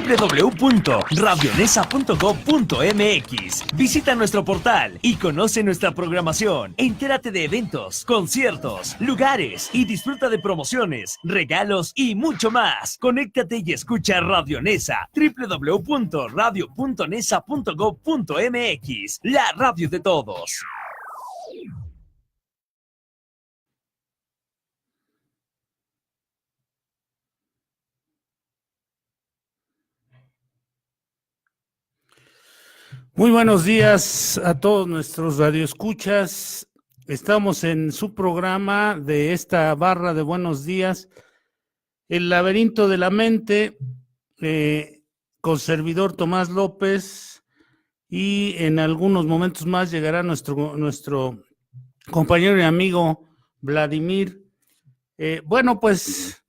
www.radionesa.gov.mx. Visita nuestro portal y conoce nuestra programación. Entérate de eventos, conciertos, lugares y disfruta de promociones, regalos y mucho más. Conéctate y escucha Radio Nesa. www.radio.nesa.gov.mx. La radio de todos. Muy buenos días a todos nuestros radioescuchas. Estamos en su programa de esta barra de buenos días, El laberinto de la mente, con servidor Tomás López, y en algunos momentos más llegará nuestro compañero y amigo Vladimir. Bueno, pues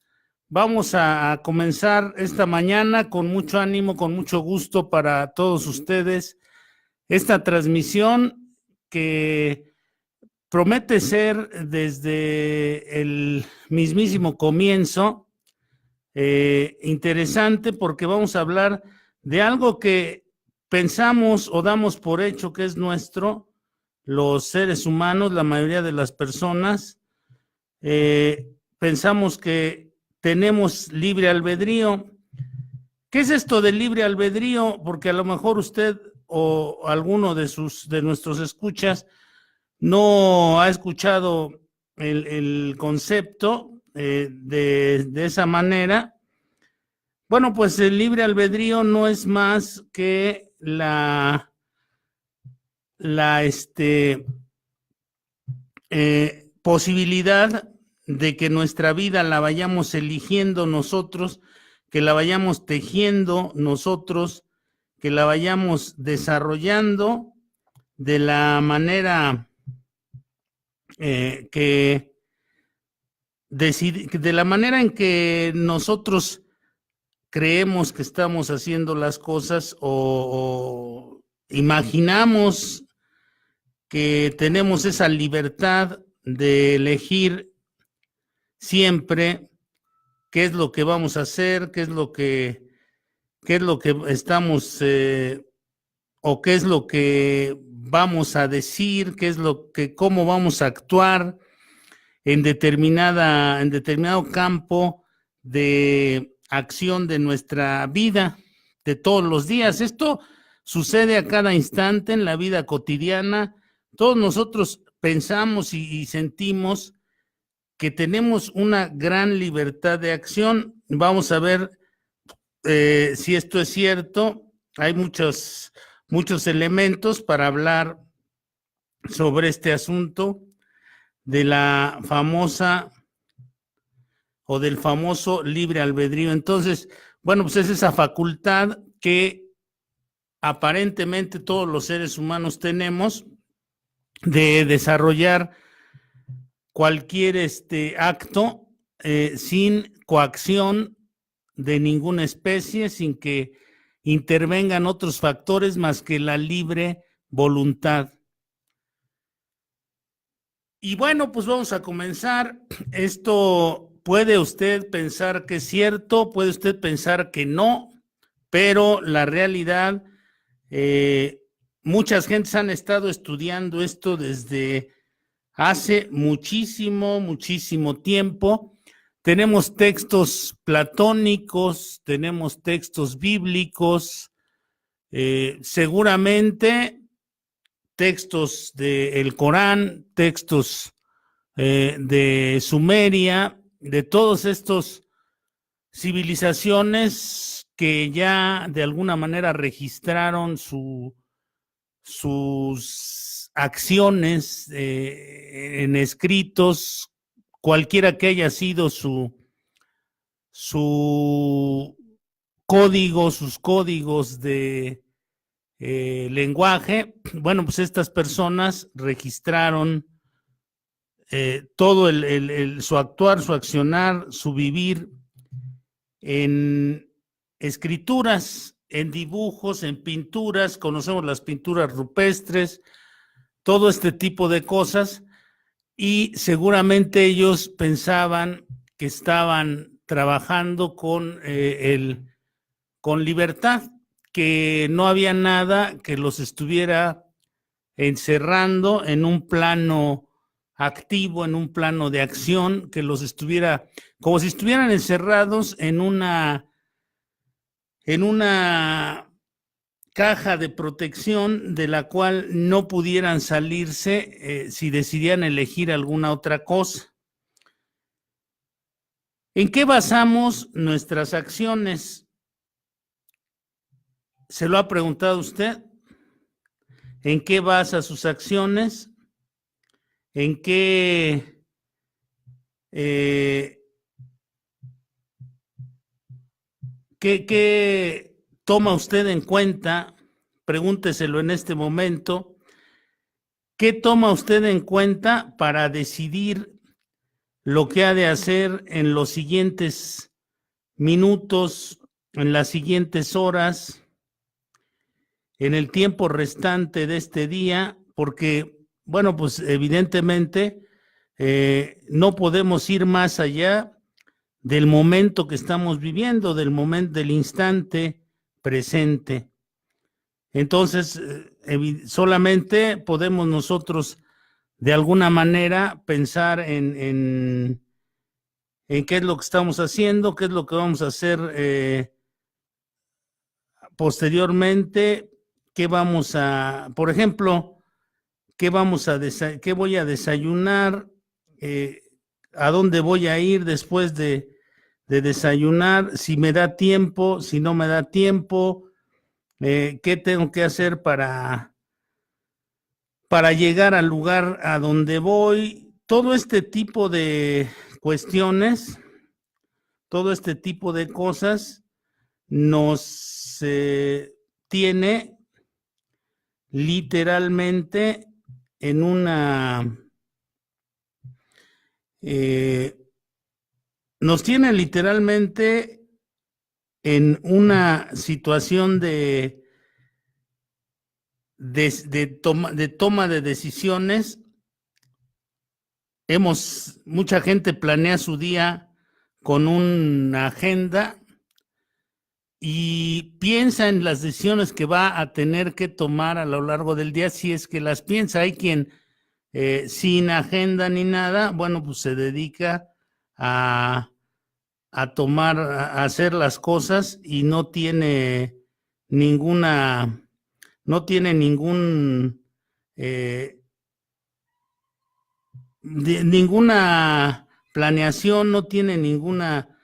vamos a comenzar esta mañana con mucho ánimo, con mucho gusto para todos ustedes. Esta transmisión que promete ser desde el mismísimo comienzo interesante, porque vamos a hablar de algo que pensamos o damos por hecho que es nuestro, los seres humanos, la mayoría de las personas. Pensamos que tenemos libre albedrío. ¿Qué es esto del libre albedrío? Porque a lo mejor usted o alguno de nuestros escuchas no ha escuchado el concepto de esa manera. Bueno, pues el libre albedrío no es más que la posibilidad de que nuestra vida la vayamos eligiendo nosotros, que la vayamos tejiendo nosotros, que la vayamos desarrollando de la manera de la manera en que nosotros creemos que estamos haciendo las cosas o imaginamos que tenemos esa libertad de elegir siempre qué es lo que vamos a hacer, qué es lo que estamos o qué es lo que vamos a decir, cómo vamos a actuar en determinado campo de acción de nuestra vida de todos los días. Esto sucede a cada instante en la vida cotidiana. Todos nosotros pensamos y sentimos que tenemos una gran libertad de acción. Vamos a ver si esto es cierto. Hay muchos elementos para hablar sobre este asunto de la famosa o del famoso libre albedrío. Entonces, bueno, pues es esa facultad que aparentemente todos los seres humanos tenemos de desarrollar cualquier acto sin coacción de ninguna especie, sin que intervengan otros factores más que la libre voluntad. Y bueno, pues vamos a comenzar. Esto puede usted pensar que es cierto, puede usted pensar que no, pero la realidad, muchas gentes han estado estudiando esto desde hace muchísimo tiempo. Tenemos textos platónicos, tenemos textos bíblicos, seguramente textos del Corán, textos de Sumeria, de todos estos civilizaciones que ya de alguna manera registraron sus acciones en escritos, cualquiera que haya sido su código, sus códigos de lenguaje. Bueno, pues estas personas registraron todo su actuar, su accionar, su vivir en escrituras, en dibujos, en pinturas. Conocemos las pinturas rupestres, todo este tipo de cosas, y seguramente ellos pensaban que estaban trabajando con el con libertad, que no había nada que los estuviera encerrando en un plano activo, en un plano de acción, que los estuviera, como si estuvieran encerrados en una caja de protección de la cual no pudieran salirse si decidían elegir alguna otra cosa. ¿En qué basamos nuestras acciones? ¿Se lo ha preguntado usted? ¿En qué basa sus acciones? ¿En qué qué toma usted en cuenta? Pregúnteselo en este momento. ¿Qué toma usted en cuenta para decidir lo que ha de hacer en los siguientes minutos, en las siguientes horas, en el tiempo restante de este día? Porque, bueno, pues evidentemente no podemos ir más allá del momento que estamos viviendo, del momento, del instante presente. Entonces, solamente podemos nosotros de alguna manera pensar en qué es lo que estamos haciendo, qué es lo que vamos a hacer posteriormente, qué vamos a, por ejemplo, qué voy a desayunar, a dónde voy a ir después de desayunar, si me da tiempo, si no me da tiempo, qué tengo que hacer para llegar al lugar a donde voy. Todo este tipo de cuestiones, todo este tipo de cosas nos tiene literalmente en una situación de toma de decisiones. Mucha gente planea su día con una agenda y piensa en las decisiones que va a tener que tomar a lo largo del día, si es que las piensa. Hay quien sin agenda ni nada, bueno, pues se dedica a hacer las cosas y no tiene ninguna planeación, no tiene ninguna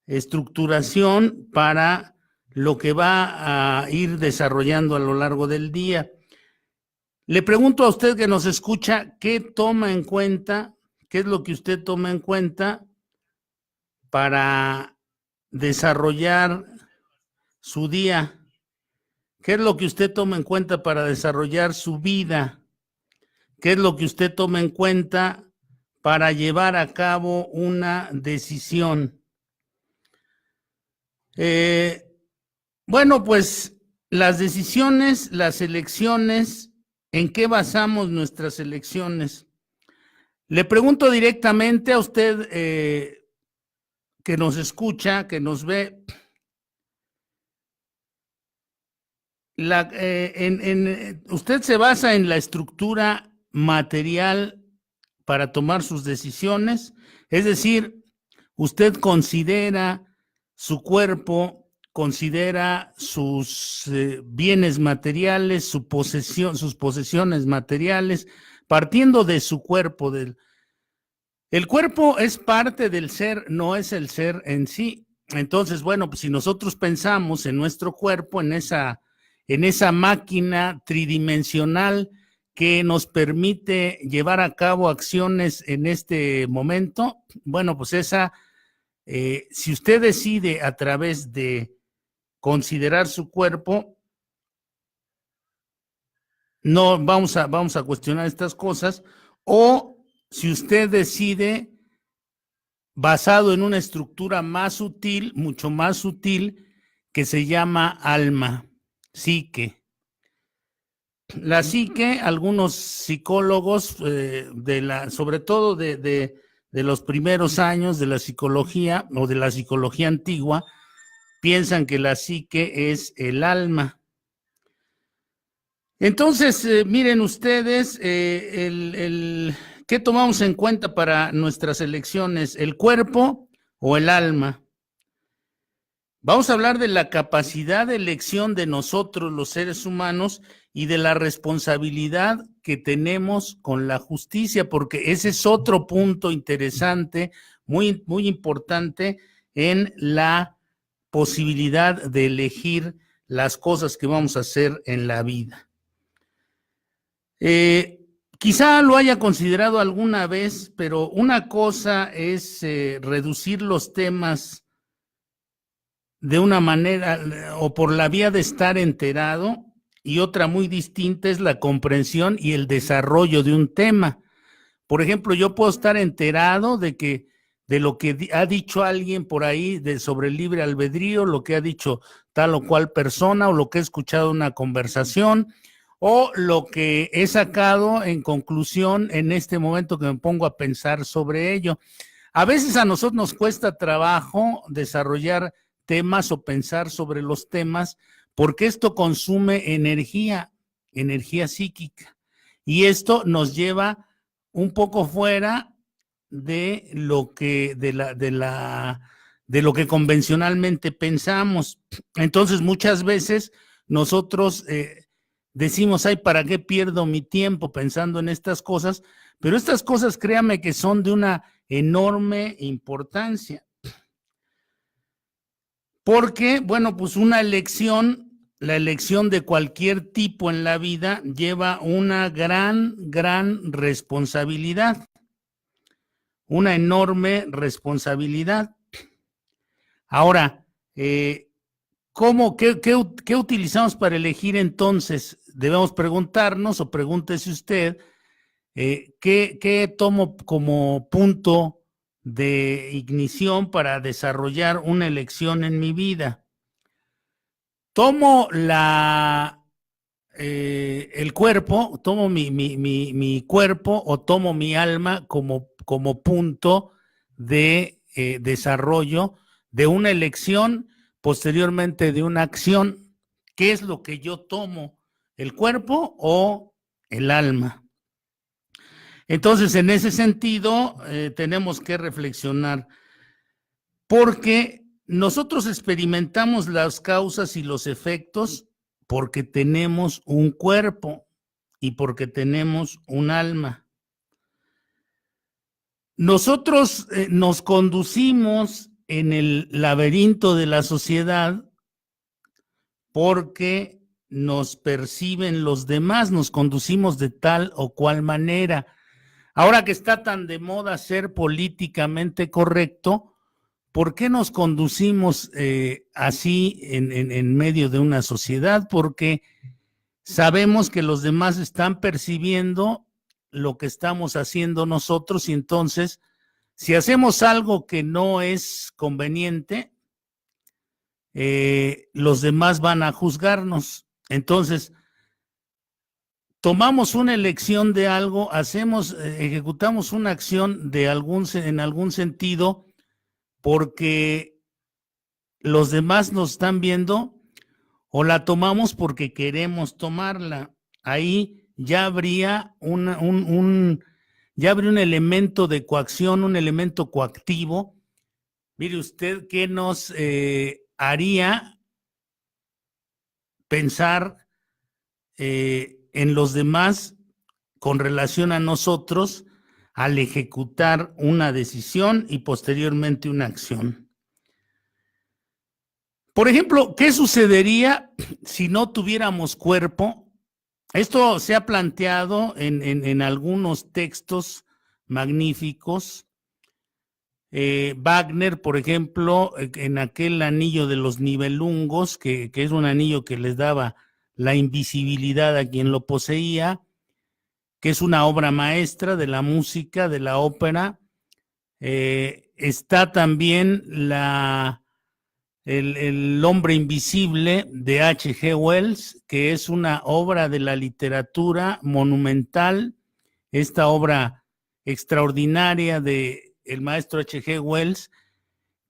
estructuración para lo que va a ir desarrollando a lo largo del día. Le pregunto a usted que nos escucha, ¿qué toma en cuenta? ¿Qué es lo que usted toma en cuenta para desarrollar su día? ¿Qué es lo que usted toma en cuenta para desarrollar su vida? ¿Qué es lo que usted toma en cuenta para llevar a cabo una decisión? Bueno, pues las decisiones, las elecciones, ¿en qué basamos nuestras elecciones? Le pregunto directamente a usted que nos escucha, que nos ve. ¿Usted se basa en la estructura material para tomar sus decisiones? Es decir, ¿usted considera su cuerpo, considera sus bienes materiales, sus posesiones materiales, partiendo de su cuerpo? El cuerpo es parte del ser, no es el ser en sí. Entonces, bueno, pues si nosotros pensamos en nuestro cuerpo, en esa máquina tridimensional que nos permite llevar a cabo acciones en este momento, bueno, pues si usted decide a través de considerar su cuerpo, no vamos a cuestionar estas cosas, o si usted decide basado en una estructura más sutil, mucho más sutil, que se llama alma, psique. La psique, algunos psicólogos, sobre todo de los primeros años de la psicología o de la psicología antigua, piensan que la psique es el alma. Entonces, miren ustedes, ¿qué tomamos en cuenta para nuestras elecciones? ¿El cuerpo o el alma? Vamos a hablar de la capacidad de elección de nosotros, los seres humanos, y de la responsabilidad que tenemos con la justicia, porque ese es otro punto interesante, muy, muy importante en la posibilidad de elegir las cosas que vamos a hacer en la vida. Quizá lo haya considerado alguna vez, pero una cosa es reducir los temas de una manera o por la vía de estar enterado, y otra muy distinta es la comprensión y el desarrollo de un tema. Por ejemplo, yo puedo estar enterado de lo que ha dicho alguien por ahí sobre el libre albedrío, lo que ha dicho tal o cual persona, o lo que he escuchado en una conversación, o lo que he sacado en conclusión en este momento que me pongo a pensar sobre ello. A veces a nosotros nos cuesta trabajo desarrollar temas o pensar sobre los temas, porque esto consume energía psíquica, y esto nos lleva un poco fuera de lo que de lo que convencionalmente pensamos. Entonces, muchas veces nosotros decimos, ay, ¿para qué pierdo mi tiempo pensando en estas cosas? Pero estas cosas, créame que son de una enorme importancia. Porque, bueno, pues una elección, la elección de cualquier tipo en la vida lleva una gran responsabilidad, una enorme responsabilidad. Ahora, ¿qué utilizamos para elegir entonces? Debemos preguntarnos, o pregúntese usted, ¿qué tomo como punto de ignición para desarrollar una elección en mi vida? Tomo el cuerpo, tomo mi cuerpo, o tomo mi alma como punto de desarrollo de una elección, posteriormente de una acción. ¿Qué es lo que yo tomo? ¿El cuerpo o el alma? Entonces, en ese sentido, tenemos que reflexionar, porque nosotros experimentamos las causas y los efectos porque tenemos un cuerpo y porque tenemos un alma. Nosotros nos conducimos en el laberinto de la sociedad porque nos perciben los demás, nos conducimos de tal o cual manera. Ahora que está tan de moda ser políticamente correcto, ¿por qué nos conducimos así en medio de una sociedad? Porque sabemos que los demás están percibiendo lo que estamos haciendo nosotros, y entonces, si hacemos algo que no es conveniente, los demás van a juzgarnos. Entonces, tomamos una elección de algo, ejecutamos una acción en algún sentido, porque los demás nos están viendo, o la tomamos porque queremos tomarla. Ahí ya habría ya habría un elemento de coacción, un elemento coactivo. Mire usted, ¿qué nos haría pensar en los demás con relación a nosotros al ejecutar una decisión y posteriormente una acción? Por ejemplo, ¿qué sucedería si no tuviéramos cuerpo? Esto se ha planteado en algunos textos magníficos. Wagner, por ejemplo, en aquel anillo de los Nibelungos, que es un anillo que les daba la invisibilidad a quien lo poseía, que es una obra maestra de la música, de la ópera. Está también el hombre invisible de H.G. Wells, que es una obra de la literatura monumental, esta obra extraordinaria de el maestro H.G. Wells,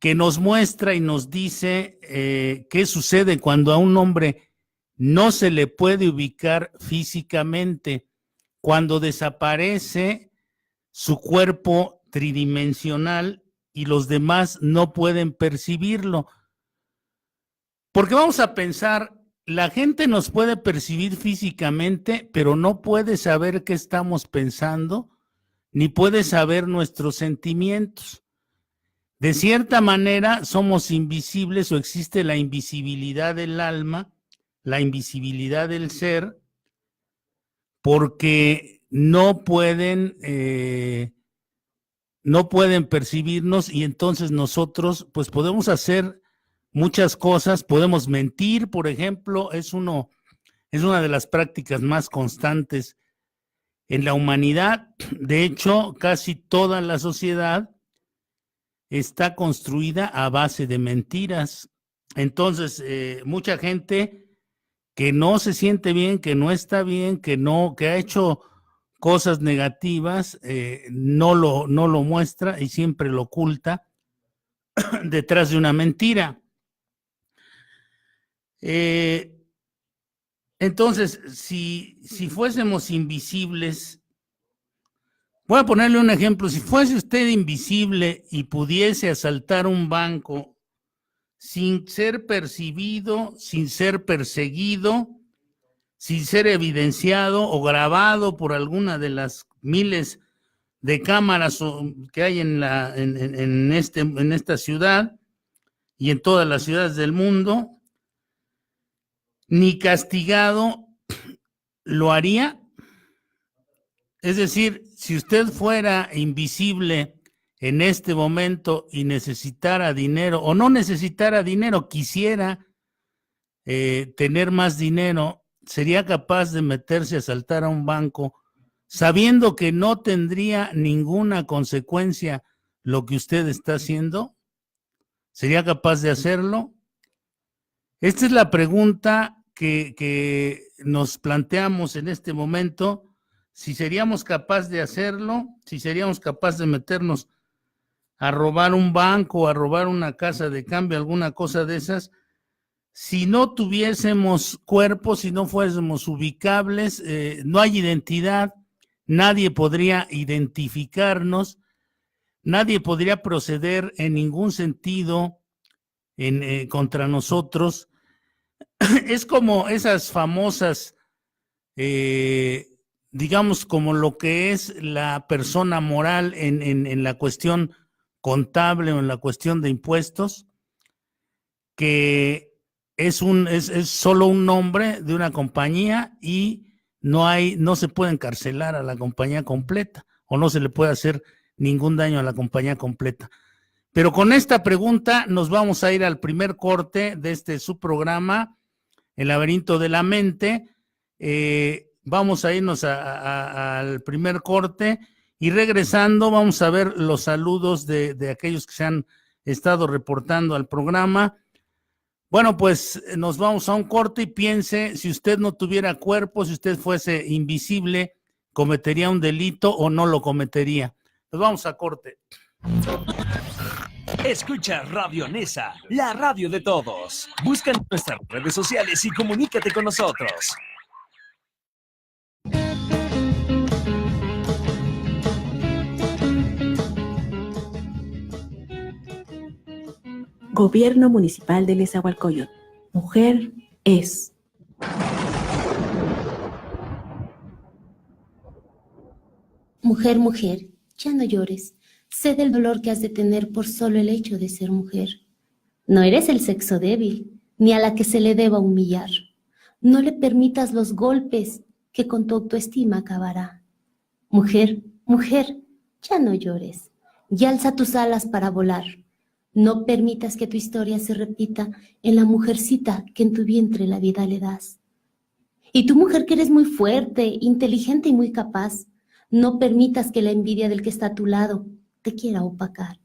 que nos muestra y nos dice qué sucede cuando a un hombre no se le puede ubicar físicamente, cuando desaparece su cuerpo tridimensional y los demás no pueden percibirlo. Porque vamos a pensar, la gente nos puede percibir físicamente, pero no puede saber qué estamos pensando, ni puede saber nuestros sentimientos. De cierta manera, somos invisibles o existe la invisibilidad del alma, la invisibilidad del ser, porque no pueden percibirnos, y entonces nosotros pues podemos hacer muchas cosas, podemos mentir, por ejemplo, es una de las prácticas más constantes en la humanidad. De hecho, casi toda la sociedad está construida a base de mentiras. Entonces, mucha gente que no se siente bien, que no está bien, que ha hecho cosas negativas, no lo muestra y siempre lo oculta detrás de una mentira. Entonces, si fuésemos invisibles, voy a ponerle un ejemplo. Si fuese usted invisible y pudiese asaltar un banco sin ser percibido, sin ser perseguido, sin ser evidenciado o grabado por alguna de las miles de cámaras que hay en esta ciudad y en todas las ciudades del mundo, ni castigado, ¿lo haría? Es decir, si usted fuera invisible en este momento y necesitara dinero o no necesitara dinero, quisiera tener más dinero, ¿sería capaz de meterse a asaltar a un banco sabiendo que no tendría ninguna consecuencia lo que usted está haciendo? ¿Sería capaz de hacerlo? Esta es la pregunta que nos planteamos en este momento, si seríamos capaces de hacerlo, si seríamos capaces de meternos a robar un banco, a robar una casa de cambio, alguna cosa de esas, si no tuviésemos cuerpo, si no fuésemos ubicables, no hay identidad, nadie podría identificarnos, nadie podría proceder en ningún sentido contra nosotros. Es como esas famosas, digamos, como lo que es la persona moral en la cuestión contable o en la cuestión de impuestos, que es solo un nombre de una compañía y no se puede encarcelar a la compañía completa o no se le puede hacer ningún daño a la compañía completa. Pero con esta pregunta nos vamos a ir al primer corte de su programa, El laberinto de la mente. Vamos a irnos al primer corte y regresando vamos a ver los saludos de aquellos que se han estado reportando al programa. Bueno, pues nos vamos a un corte y piense, si usted no tuviera cuerpo, si usted fuese invisible, ¿cometería un delito o no lo cometería? Nos vamos a corte. Escucha Radio Nesa, la radio de todos. Busca en nuestras redes sociales y comunícate con nosotros. Gobierno Municipal de Nezahualcóyotl. Mujer es. Mujer, mujer, ya no llores. Sé del dolor que has de tener por solo el hecho de ser mujer. No eres el sexo débil, ni a la que se le deba humillar. No le permitas los golpes, que con tu autoestima acabará. Mujer, mujer, ya no llores. Y alza tus alas para volar. No permitas que tu historia se repita en la mujercita que en tu vientre la vida le das. Y tú, mujer, que eres muy fuerte, inteligente y muy capaz, no permitas que la envidia del que está a tu lado te quiera opacar.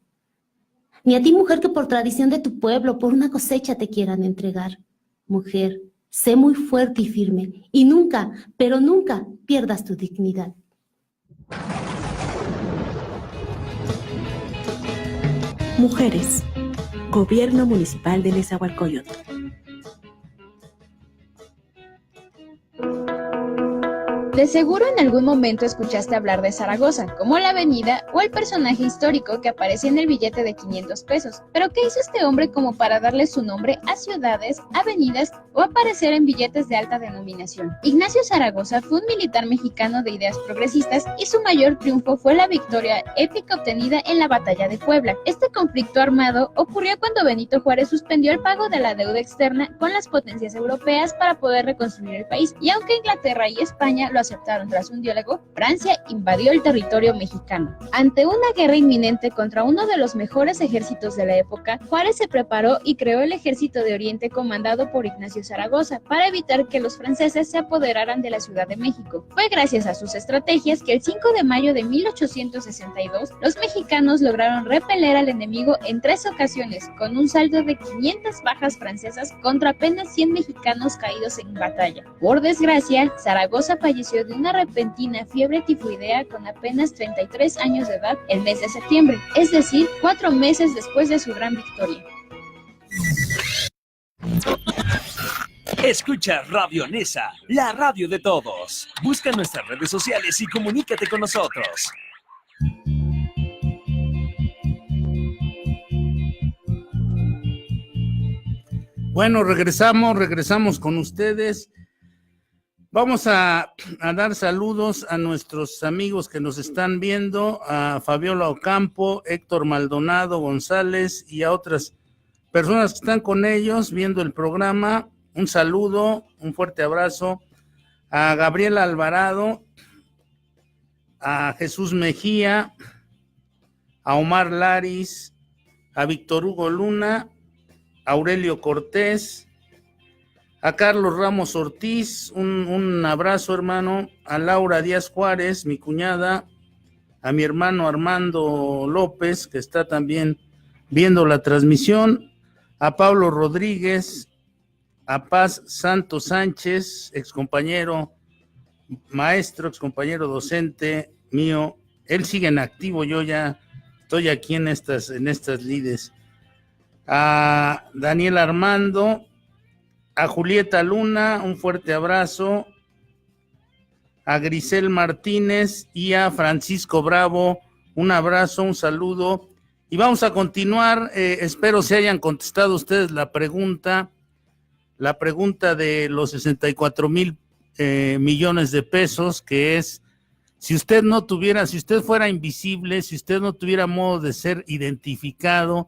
Ni a ti, mujer, que por tradición de tu pueblo, por una cosecha te quieran entregar. Mujer, sé muy fuerte y firme, y nunca, pero nunca pierdas tu dignidad. Mujeres, Gobierno Municipal de Nezahualcóyotl. De seguro en algún momento escuchaste hablar de Zaragoza, como la avenida o el personaje histórico que aparece en el billete de 500 pesos. Pero ¿qué hizo este hombre como para darle su nombre a ciudades, avenidas o aparecer en billetes de alta denominación? Ignacio Zaragoza fue un militar mexicano de ideas progresistas y su mayor triunfo fue la victoria épica obtenida en la Batalla de Puebla. Este conflicto armado ocurrió cuando Benito Juárez suspendió el pago de la deuda externa con las potencias europeas para poder reconstruir el país, y aunque Inglaterra y España lo aceptaron tras un diálogo, Francia invadió el territorio mexicano. Ante una guerra inminente contra uno de los mejores ejércitos de la época, Juárez se preparó y creó el Ejército de Oriente comandado por Ignacio Zaragoza para evitar que los franceses se apoderaran de la Ciudad de México. Fue gracias a sus estrategias que el 5 de mayo de 1862 los mexicanos lograron repeler al enemigo en 3 ocasiones, con un saldo de 500 bajas francesas contra apenas 100 mexicanos caídos en batalla. Por desgracia, Zaragoza falleció de una repentina fiebre tifoidea con apenas 33 años de edad el mes de septiembre, es decir, 4 meses después de su gran victoria. Escucha Radio Nesa, la radio de todos. Busca nuestras redes sociales y comunícate con nosotros. Bueno, regresamos con ustedes. Vamos a dar saludos a nuestros amigos que nos están viendo, a Fabiola Ocampo, Héctor Maldonado González y a otras personas que están con ellos viendo el programa. Un saludo, un fuerte abrazo a Gabriela Alvarado, a Jesús Mejía, a Omar Laris, a Víctor Hugo Luna, a Aurelio Cortés, a Carlos Ramos Ortiz, un abrazo, hermano, a Laura Díaz Juárez, mi cuñada, a mi hermano Armando López, que está también viendo la transmisión, a Pablo Rodríguez, a Paz Santos Sánchez, excompañero maestro, excompañero docente mío. Él sigue en activo, yo ya estoy aquí en estas lides. A Daniel Armando, a Julieta Luna, un fuerte abrazo, a Grisel Martínez y a Francisco Bravo, un abrazo, un saludo, y vamos a continuar. Espero se hayan contestado ustedes la pregunta de los 64,000 millones de pesos, que es, si usted fuera invisible, si usted no tuviera modo de ser identificado,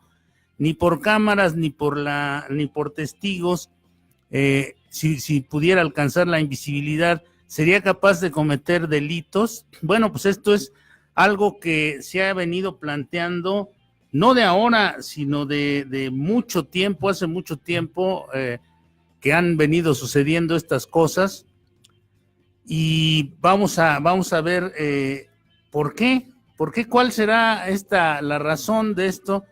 ni por cámaras, ni por testigos, si pudiera alcanzar la invisibilidad, ¿sería capaz de cometer delitos? Bueno, pues esto es algo que se ha venido planteando, no de ahora, sino de mucho tiempo, hace mucho tiempo que han venido sucediendo estas cosas, y vamos a ver ¿por qué? ¿Cuál será la razón de esto?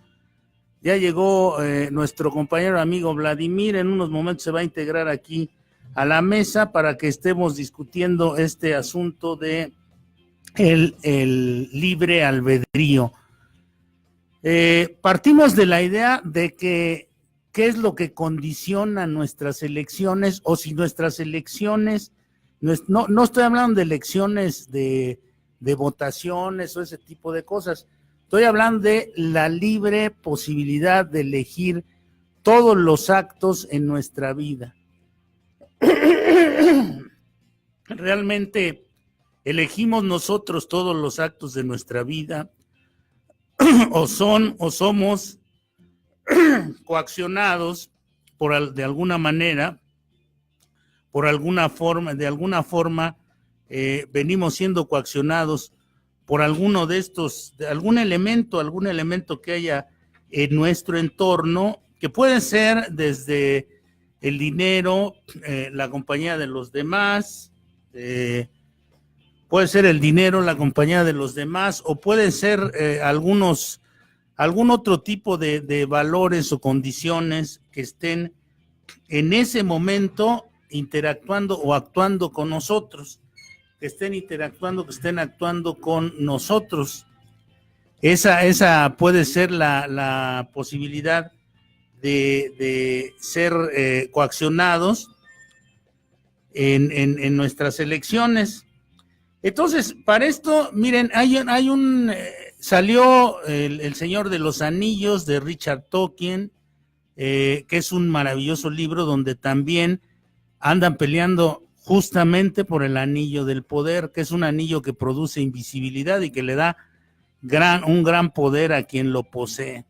Ya llegó nuestro compañero amigo Vladimir, en unos momentos se va a integrar aquí a la mesa para que estemos discutiendo este asunto de el libre albedrío. Partimos de la idea de que qué es lo que condiciona nuestras elecciones, o si nuestras elecciones, no estoy hablando de elecciones de votaciones o ese tipo de cosas. Estoy hablando de la libre posibilidad de elegir todos los actos en nuestra vida. ¿Realmente elegimos nosotros todos los actos de nuestra vida? ¿O somos coaccionados de alguna manera, de alguna forma venimos siendo coaccionados por alguno de estos, de algún elemento que haya en nuestro entorno, que puede ser desde el dinero, la compañía de los demás, puede ser el dinero, la compañía de los demás, o puede ser algún otro tipo de valores o condiciones que estén en ese momento interactuando o actuando con nosotros, que estén actuando con nosotros. Esa puede ser la posibilidad de ser coaccionados en nuestras elecciones. Entonces, para esto, miren, salió el Señor de los Anillos de Richard Tolkien, que es un maravilloso libro donde también andan peleando justamente por el anillo del poder, que es un anillo que produce invisibilidad y que le da un gran poder a quien lo posee.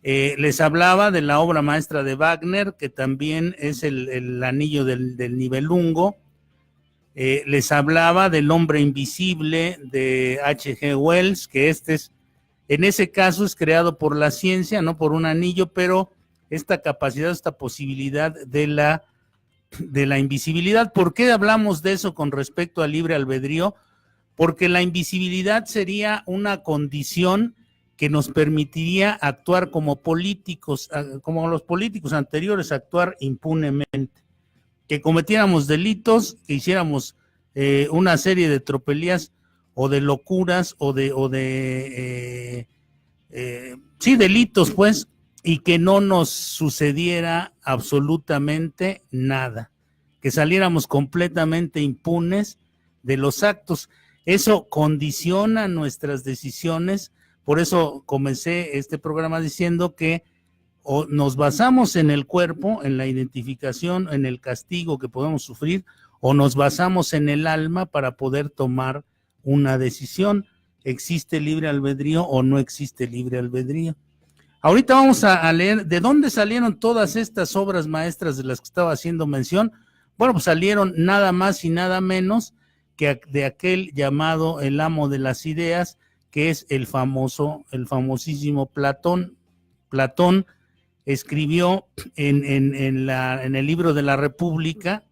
Les hablaba de la obra maestra de Wagner, que también es el anillo del Nibelungo. Les hablaba del Hombre Invisible de H.G. Wells, que en ese caso es creado por la ciencia, no por un anillo, pero esta capacidad, esta posibilidad de la invisibilidad. ¿Por qué hablamos de eso con respecto al libre albedrío? Porque la invisibilidad sería una condición que nos permitiría actuar como políticos, como los políticos anteriores, actuar impunemente, que cometiéramos delitos, que hiciéramos una serie de tropelías o de locuras o de delitos, pues, y que no nos sucediera absolutamente nada, que saliéramos completamente impunes de los actos. Eso condiciona nuestras decisiones. Por eso comencé este programa diciendo que o nos basamos en el cuerpo, en la identificación, en el castigo que podemos sufrir, o nos basamos en el alma para poder tomar una decisión. ¿Existe libre albedrío o no existe libre albedrío? Ahorita vamos a leer de dónde salieron todas estas obras maestras de las que estaba haciendo mención. Bueno, pues salieron nada más y nada menos que de aquel llamado el amo de las ideas, que es el famosísimo Platón. Platón escribió en el libro de la República,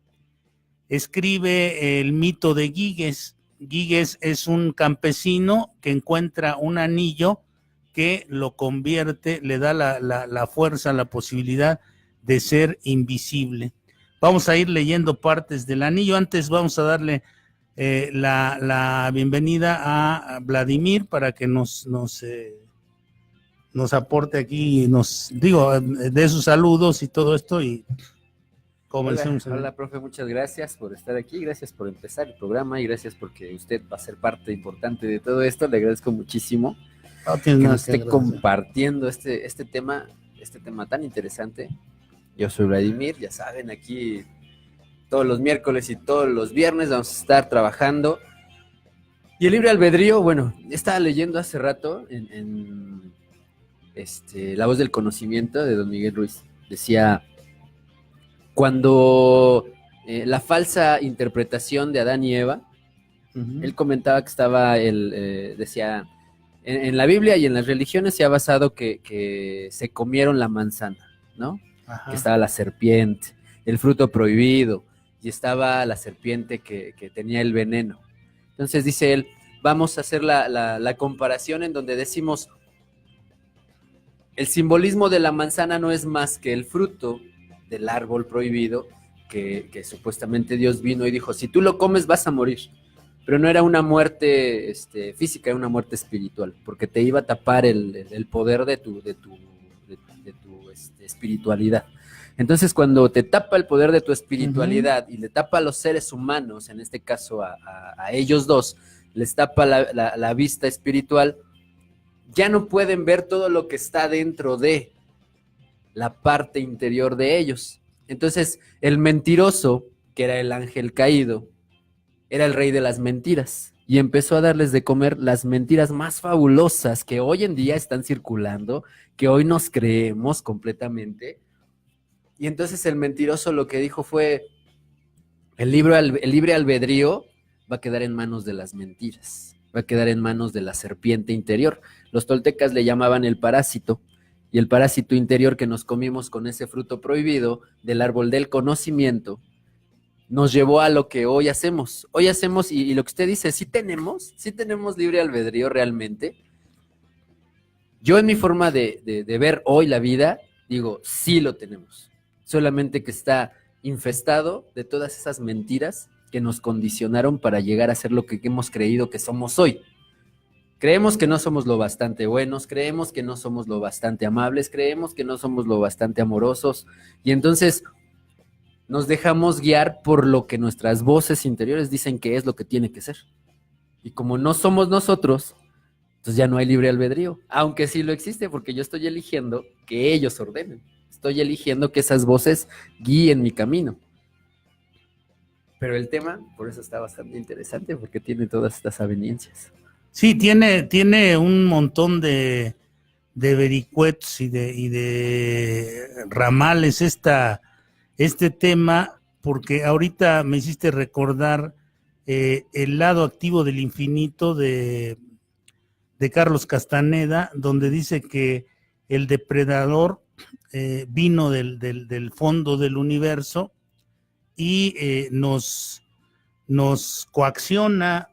escribe el mito de Giges. Giges es un campesino que encuentra un anillo que lo convierte, le da la fuerza, la posibilidad de ser invisible. Vamos a ir leyendo partes del anillo. Antes vamos a darle la bienvenida a Vladimir para que nos aporte aquí, de sus saludos y todo esto, y comencemos. Hola, profe, muchas gracias por estar aquí, gracias por empezar el programa y gracias porque usted va a ser parte importante de todo esto. Le agradezco muchísimo que nos esté compartiendo este tema tan interesante. Yo soy Vladimir, ya saben, aquí todos los miércoles y todos los viernes vamos a estar trabajando. Y el libre albedrío, bueno, estaba leyendo hace rato en La voz del conocimiento de don Miguel Ruiz. Decía, cuando la falsa interpretación de Adán y Eva, él comentaba que decía, en la Biblia y en las religiones se ha basado que se comieron la manzana, ¿no? Ajá. Que estaba la serpiente, el fruto prohibido, y estaba la serpiente que tenía el veneno. Entonces dice él, vamos a hacer la comparación en donde decimos, el simbolismo de la manzana no es más que el fruto del árbol prohibido que supuestamente Dios vino y dijo, si tú lo comes vas a morir. Pero no era una muerte física, era una muerte espiritual, porque te iba a tapar el poder de tu espiritualidad. Entonces, cuando te tapa el poder de tu espiritualidad y le tapa a los seres humanos, en este caso a ellos dos, les tapa la vista espiritual, ya no pueden ver todo lo que está dentro de la parte interior de ellos. Entonces, el mentiroso, que era el ángel caído, era el rey de las mentiras y empezó a darles de comer las mentiras más fabulosas que hoy en día están circulando, que hoy nos creemos completamente. Y entonces el mentiroso lo que dijo fue, el libre albedrío va a quedar en manos de las mentiras, va a quedar en manos de la serpiente interior. Los toltecas le llamaban el parásito, y el parásito interior que nos comimos con ese fruto prohibido del árbol del conocimiento, nos llevó a lo que hoy hacemos. Hoy hacemos, y lo que usted dice, sí tenemos libre albedrío realmente. Yo en mi forma de ver hoy la vida, digo, sí lo tenemos. Solamente que está infestado de todas esas mentiras que nos condicionaron para llegar a ser lo que hemos creído que somos hoy. Creemos que no somos lo bastante buenos, creemos que no somos lo bastante amables, creemos que no somos lo bastante amorosos, y entonces nos dejamos guiar por lo que nuestras voces interiores dicen que es lo que tiene que ser. Y como no somos nosotros, entonces ya no hay libre albedrío, aunque sí lo existe, porque yo estoy eligiendo que ellos ordenen, estoy eligiendo que esas voces guíen mi camino. Pero el tema, por eso está bastante interesante, porque tiene todas estas avenencias. Sí, tiene un montón de vericuetos y de ramales este tema, porque ahorita me hiciste recordar el lado activo del infinito de Carlos Castaneda, donde dice que el depredador vino del fondo del universo y nos coacciona,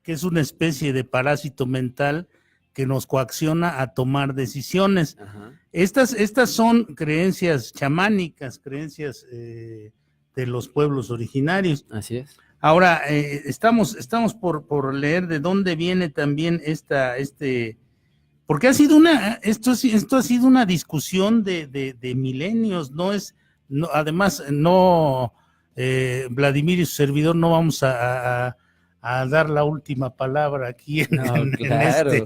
que es una especie de parásito mental que nos coacciona a tomar decisiones. Ajá. Estas son creencias chamánicas, creencias de los pueblos originarios. Así es. Ahora, estamos por leer de dónde viene también porque esto ha sido una discusión de milenios, además, Vladimir y su servidor no vamos a dar la última palabra aquí Claro.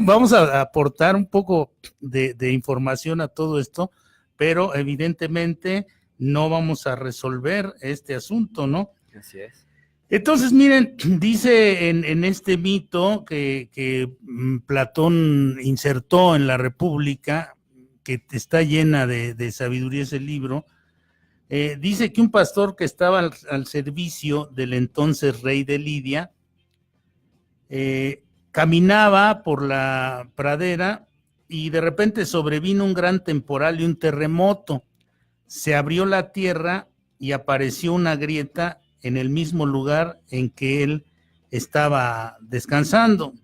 Vamos a aportar un poco de información a todo esto, pero evidentemente no vamos a resolver este asunto, ¿no? Así es. Entonces, miren, dice en este mito que Platón insertó en la República, que está llena de sabiduría ese libro, dice que un pastor que estaba al servicio del entonces rey de Lidia caminaba por la pradera y de repente sobrevino un gran temporal y un terremoto. Se abrió la tierra y apareció una grieta en el mismo lugar en que él estaba descansando.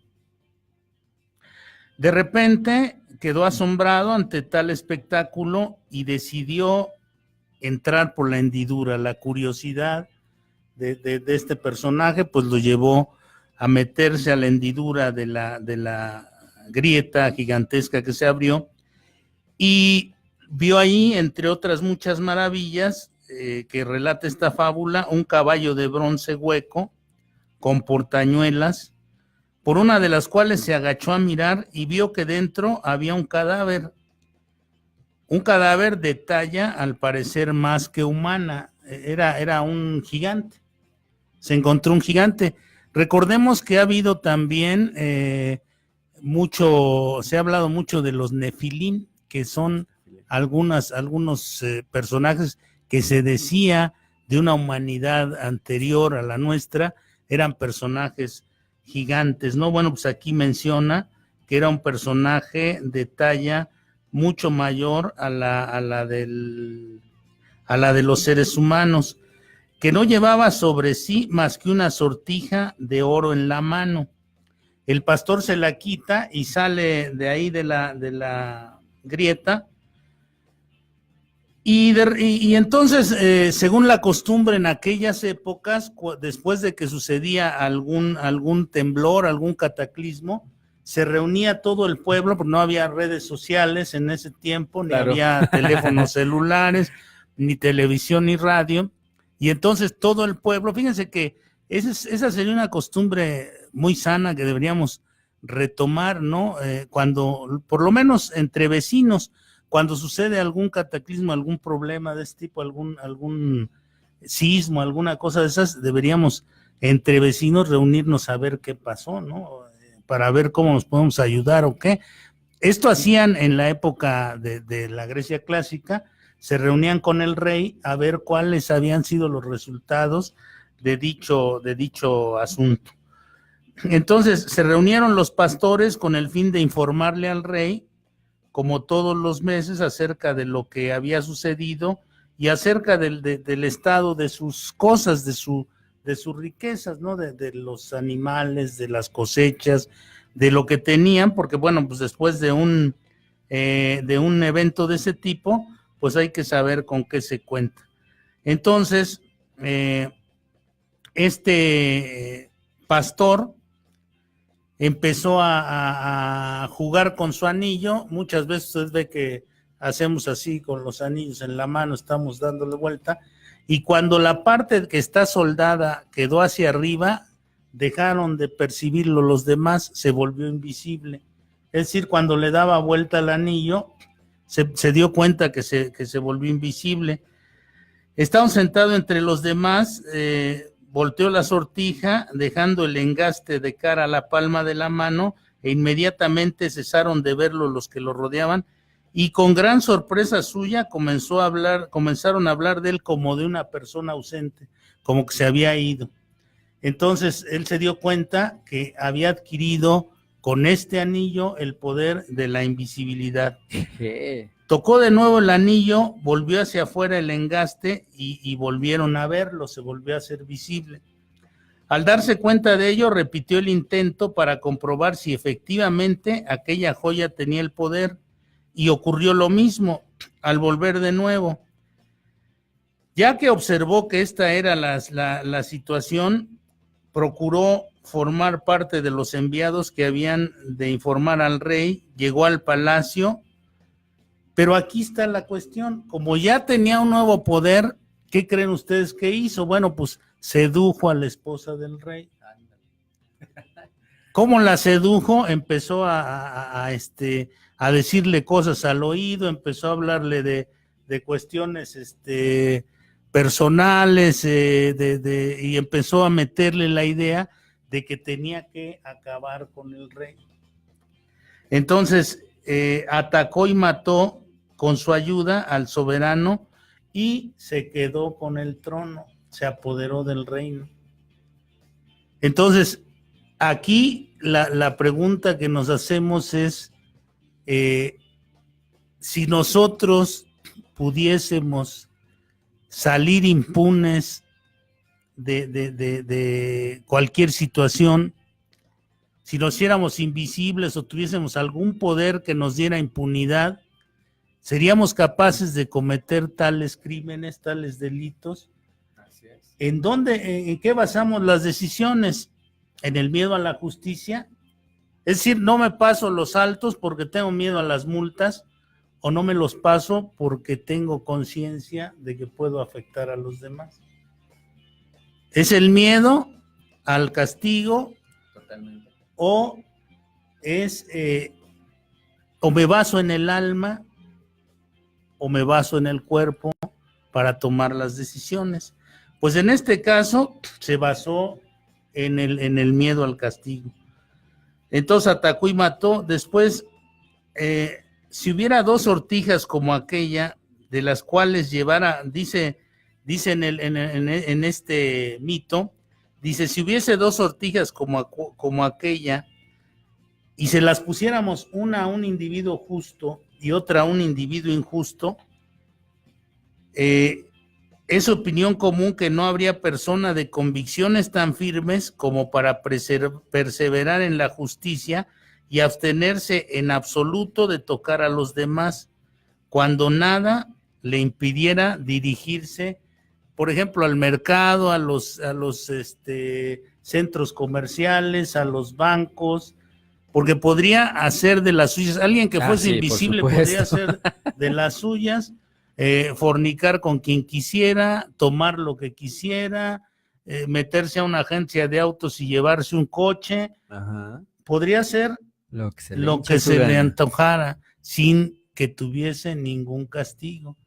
De repente quedó asombrado ante tal espectáculo y decidió entrar por la hendidura. La curiosidad de este personaje pues lo llevó a meterse a la hendidura de la grieta gigantesca que se abrió y vio ahí, entre otras muchas maravillas que relata esta fábula, un caballo de bronce hueco con portañuelas, por una de las cuales se agachó a mirar y vio que dentro había un cadáver de talla al parecer más que humana. Era un gigante, se encontró un gigante. Recordemos que ha habido también se ha hablado mucho de los nefilim, que son algunos personajes que se decía de una humanidad anterior a la nuestra, eran personajes gigantes, ¿no? Bueno, pues aquí menciona que era un personaje de talla mucho mayor a la de los seres humanos, que no llevaba sobre sí más que una sortija de oro en la mano. El pastor se la quita y sale de ahí de la grieta. Y entonces, según la costumbre en aquellas épocas, después de que sucedía algún temblor, algún cataclismo, se reunía todo el pueblo, porque no había redes sociales en ese tiempo, ni había teléfonos celulares, ni televisión, ni radio, y entonces todo el pueblo, fíjense que esa sería una costumbre muy sana que deberíamos retomar, ¿no? Cuando, por lo menos entre vecinos, cuando sucede algún cataclismo, algún problema de este tipo, algún sismo, alguna cosa de esas, deberíamos entre vecinos reunirnos a ver qué pasó, ¿no? Para ver cómo nos podemos ayudar o qué. Esto hacían en la época de la Grecia clásica, se reunían con el rey a ver cuáles habían sido los resultados de dicho asunto. Entonces se reunieron los pastores con el fin de informarle al rey, como todos los meses, acerca de lo que había sucedido y acerca del estado de sus cosas, de sus riquezas, ¿no? De los animales, de las cosechas, de lo que tenían, porque bueno, pues después de un evento de ese tipo, pues hay que saber con qué se cuenta. Entonces, este pastor empezó a jugar con su anillo. Muchas veces usted ve que hacemos así con los anillos en la mano, estamos dándole vuelta, y cuando la parte que está soldada quedó hacia arriba, dejaron de percibirlo los demás, se volvió invisible. Es decir, cuando le daba vuelta al anillo, se dio cuenta que se volvió invisible. Estaba sentado entre los demás, volteó la sortija, dejando el engaste de cara a la palma de la mano, e inmediatamente cesaron de verlo los que lo rodeaban, y con gran sorpresa suya comenzaron a hablar de él como de una persona ausente, como que se había ido. Entonces él se dio cuenta que había adquirido con este anillo el poder de la invisibilidad. Tocó de nuevo el anillo, volvió hacia afuera el engaste y volvieron a verlo, se volvió a hacer visible. Al darse cuenta de ello, repitió el intento para comprobar si efectivamente aquella joya tenía el poder, y ocurrió lo mismo al volver de nuevo. Ya que observó que esta era la situación, procuró formar parte de los enviados que habían de informar al rey, llegó al palacio, pero aquí está la cuestión. Como ya tenía un nuevo poder, ¿qué creen ustedes que hizo? Bueno, pues sedujo a la esposa del rey. ¿Cómo la sedujo? Empezó a decirle cosas al oído, empezó a hablarle de cuestiones personales, y empezó a meterle la idea de que tenía que acabar con el rey. Entonces atacó y mató con su ayuda al soberano y se quedó con el trono, se apoderó del reino. Entonces, aquí la pregunta que nos hacemos es, si nosotros pudiésemos salir impunes de cualquier situación, si nos hiciéramos invisibles o tuviésemos algún poder que nos diera impunidad, ¿seríamos capaces de cometer tales crímenes, tales delitos? Así es. ¿En qué basamos las decisiones? ¿En el miedo a la justicia? Es decir, no me paso los altos porque tengo miedo a las multas, o no me los paso porque tengo conciencia de que puedo afectar a los demás. ¿Es el miedo al castigo? Totalmente. ¿O o me baso en el alma o me baso en el cuerpo para tomar las decisiones? Pues en este caso se basó en el miedo al castigo. Entonces atacó y mató. Después, si hubiera 2 sortijas como aquella, de las cuales llevara, dice en este mito, dice, si hubiese 2 sortijas como aquella, y se las pusiéramos una a un individuo justo y otra a un individuo injusto, es opinión común que no habría persona de convicciones tan firmes como para perseverar en la justicia y abstenerse en absoluto de tocar a los demás, cuando nada le impidiera dirigirse, por ejemplo, al mercado, a los centros comerciales, a los bancos, porque podría hacer de las suyas, alguien que fuese invisible podría hacer de las suyas, fornicar con quien quisiera, tomar lo que quisiera, meterse a una agencia de autos y llevarse un coche. Ajá. Podría hacer lo que se le antojara sin que tuviese ningún castigo.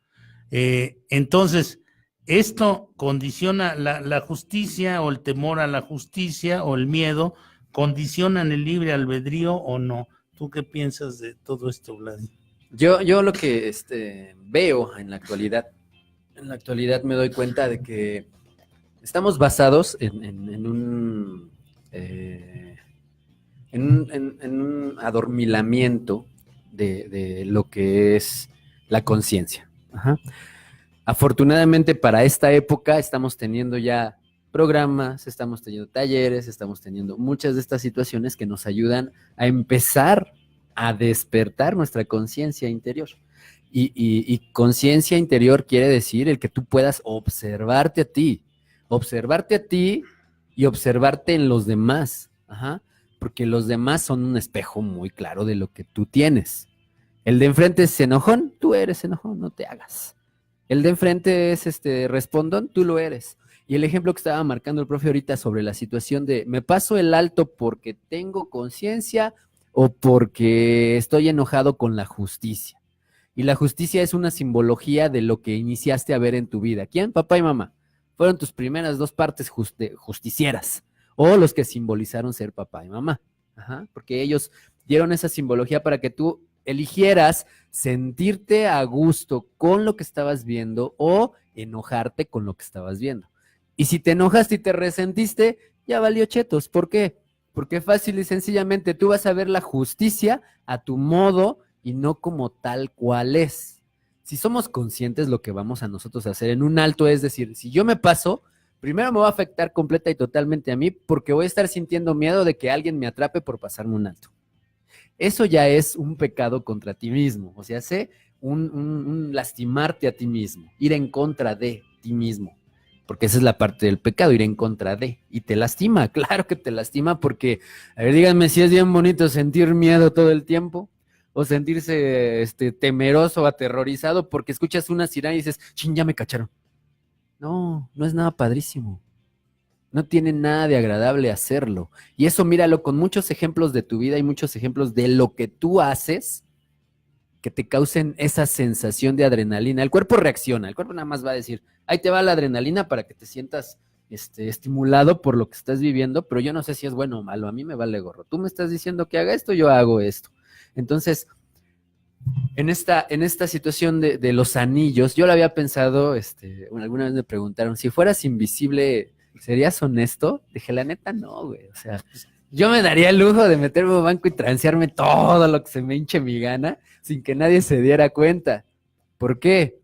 Entonces, esto condiciona la justicia, o el temor a la justicia o el miedo, condicionan el libre albedrío o no. ¿Tú qué piensas de todo esto, Vladimir? Yo lo que veo en la actualidad me doy cuenta de que estamos basados en un adormilamiento de lo que es la conciencia. Afortunadamente para esta época estamos teniendo ya programas, estamos teniendo talleres, estamos teniendo muchas de estas situaciones que nos ayudan a empezar a despertar nuestra conciencia interior. Y conciencia interior quiere decir el que tú puedas observarte a ti y observarte en los demás. Porque los demás son un espejo muy claro de lo que tú tienes. El de enfrente es enojón, tú eres enojón, no te hagas. El de enfrente es respondón, tú lo eres. Y el ejemplo que estaba marcando el profe ahorita sobre la situación de me paso el alto porque tengo conciencia o porque estoy enojado con la justicia. Y la justicia es una simbología de lo que iniciaste a ver en tu vida. ¿Quién? Papá y mamá. Fueron tus primeras dos partes justicieras, o los que simbolizaron ser papá y mamá. Ajá, porque ellos dieron esa simbología para que tú eligieras sentirte a gusto con lo que estabas viendo o enojarte con lo que estabas viendo. Y si te enojaste y te resentiste, ya valió chetos. ¿Por qué? Porque fácil y sencillamente tú vas a ver la justicia a tu modo y no como tal cual es. Si somos conscientes, lo que vamos a nosotros a hacer en un alto es decir, si yo me paso, primero me va a afectar completa y totalmente a mí porque voy a estar sintiendo miedo de que alguien me atrape por pasarme un alto. Eso ya es un pecado contra ti mismo, o sea, un lastimarte a ti mismo, ir en contra de ti mismo, porque esa es la parte del pecado, ir en contra de, y te lastima, claro que te lastima porque, a ver, díganme si es bien bonito sentir miedo todo el tiempo, o sentirse temeroso o aterrorizado porque escuchas una sirena y dices, chin, ya me cacharon. No, no es nada padrísimo. No tiene nada de agradable hacerlo. Y eso míralo con muchos ejemplos de tu vida y muchos ejemplos de lo que tú haces que te causen esa sensación de adrenalina. El cuerpo reacciona, el cuerpo nada más va a decir, ahí te va la adrenalina para que te sientas estimulado por lo que estás viviendo, pero yo no sé si es bueno o malo, a mí me vale gorro. Tú me estás diciendo que haga esto, yo hago esto. Entonces, en esta situación de los anillos, yo lo había pensado, alguna vez me preguntaron, si fueras invisible, ¿serías honesto? Dije, la neta, no, güey, o sea, yo me daría el lujo de meterme a un banco y transearme todo lo que se me hinche mi gana, sin que nadie se diera cuenta. ¿Por qué?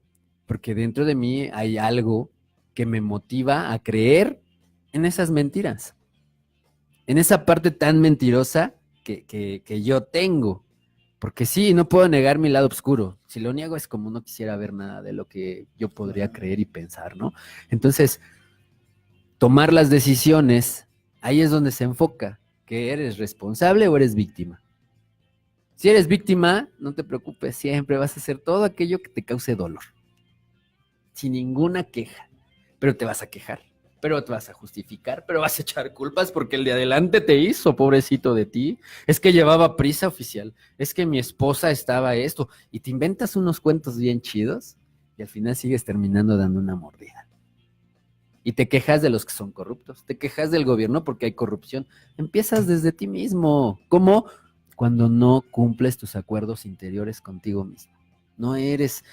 Porque dentro de mí hay algo que me motiva a creer en esas mentiras, en esa parte tan mentirosa que yo tengo. Porque sí, no puedo negar mi lado oscuro. Si lo niego es como no quisiera ver nada de lo que yo podría creer y pensar, ¿no? Entonces, tomar las decisiones, ahí es donde se enfoca, que eres responsable o eres víctima. Si eres víctima, no te preocupes, siempre vas a hacer todo aquello que te cause dolor. Sin ninguna queja, pero te vas a quejar. Pero te vas a justificar, pero vas a echar culpas porque el de adelante te hizo, pobrecito de ti. Es que llevaba prisa, oficial. Es que mi esposa estaba esto. Y te inventas unos cuentos bien chidos y al final sigues terminando dando una mordida. Y te quejas de los que son corruptos. Te quejas del gobierno porque hay corrupción. Empiezas desde ti mismo. ¿Cómo? Cuando no cumples tus acuerdos interiores contigo mismo. No eres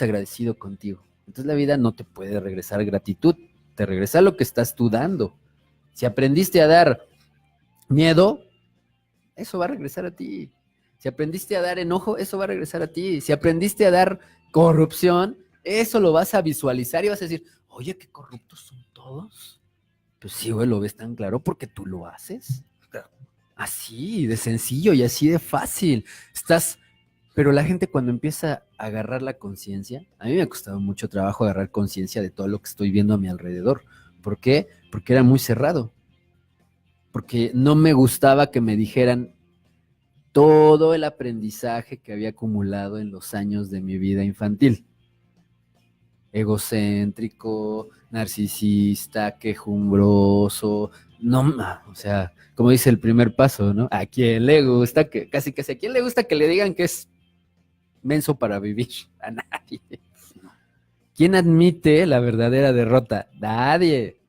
agradecido contigo. Entonces la vida no te puede regresar gratitud. Te regresa lo que estás tú dando. Si aprendiste a dar miedo, eso va a regresar a ti. Si aprendiste a dar enojo, eso va a regresar a ti. Si aprendiste a dar corrupción, eso lo vas a visualizar y vas a decir, oye, qué corruptos son todos. Pues sí, güey, lo ves tan claro porque tú lo haces. Así, de sencillo y así de fácil. Pero la gente cuando empieza a agarrar la conciencia, a mí me ha costado mucho trabajo agarrar conciencia de todo lo que estoy viendo a mi alrededor. ¿Por qué? Porque era muy cerrado. Porque no me gustaba que me dijeran todo el aprendizaje que había acumulado en los años de mi vida infantil. Egocéntrico, narcisista, quejumbroso, no, o sea, como dice el primer paso, ¿no? ¿A quién le gusta casi a quién le gusta que le digan que es menso para vivir? A nadie. ¿Quién admite la verdadera derrota? Nadie.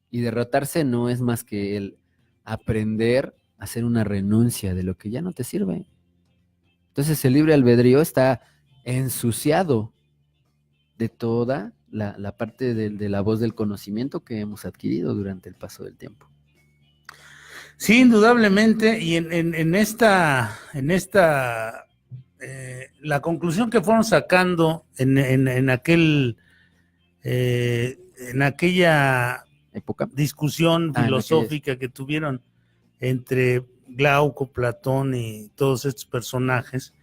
Y derrotarse no es más que el aprender a hacer una renuncia de lo que ya no te sirve. Entonces el libre albedrío está ensuciado de toda la parte de la voz del conocimiento que hemos adquirido durante el paso del tiempo. Sí, indudablemente, y en esta la conclusión que fueron sacando en aquella ¿Época? discusión filosófica que tuvieron entre Glauco, Platón y todos estos personajes,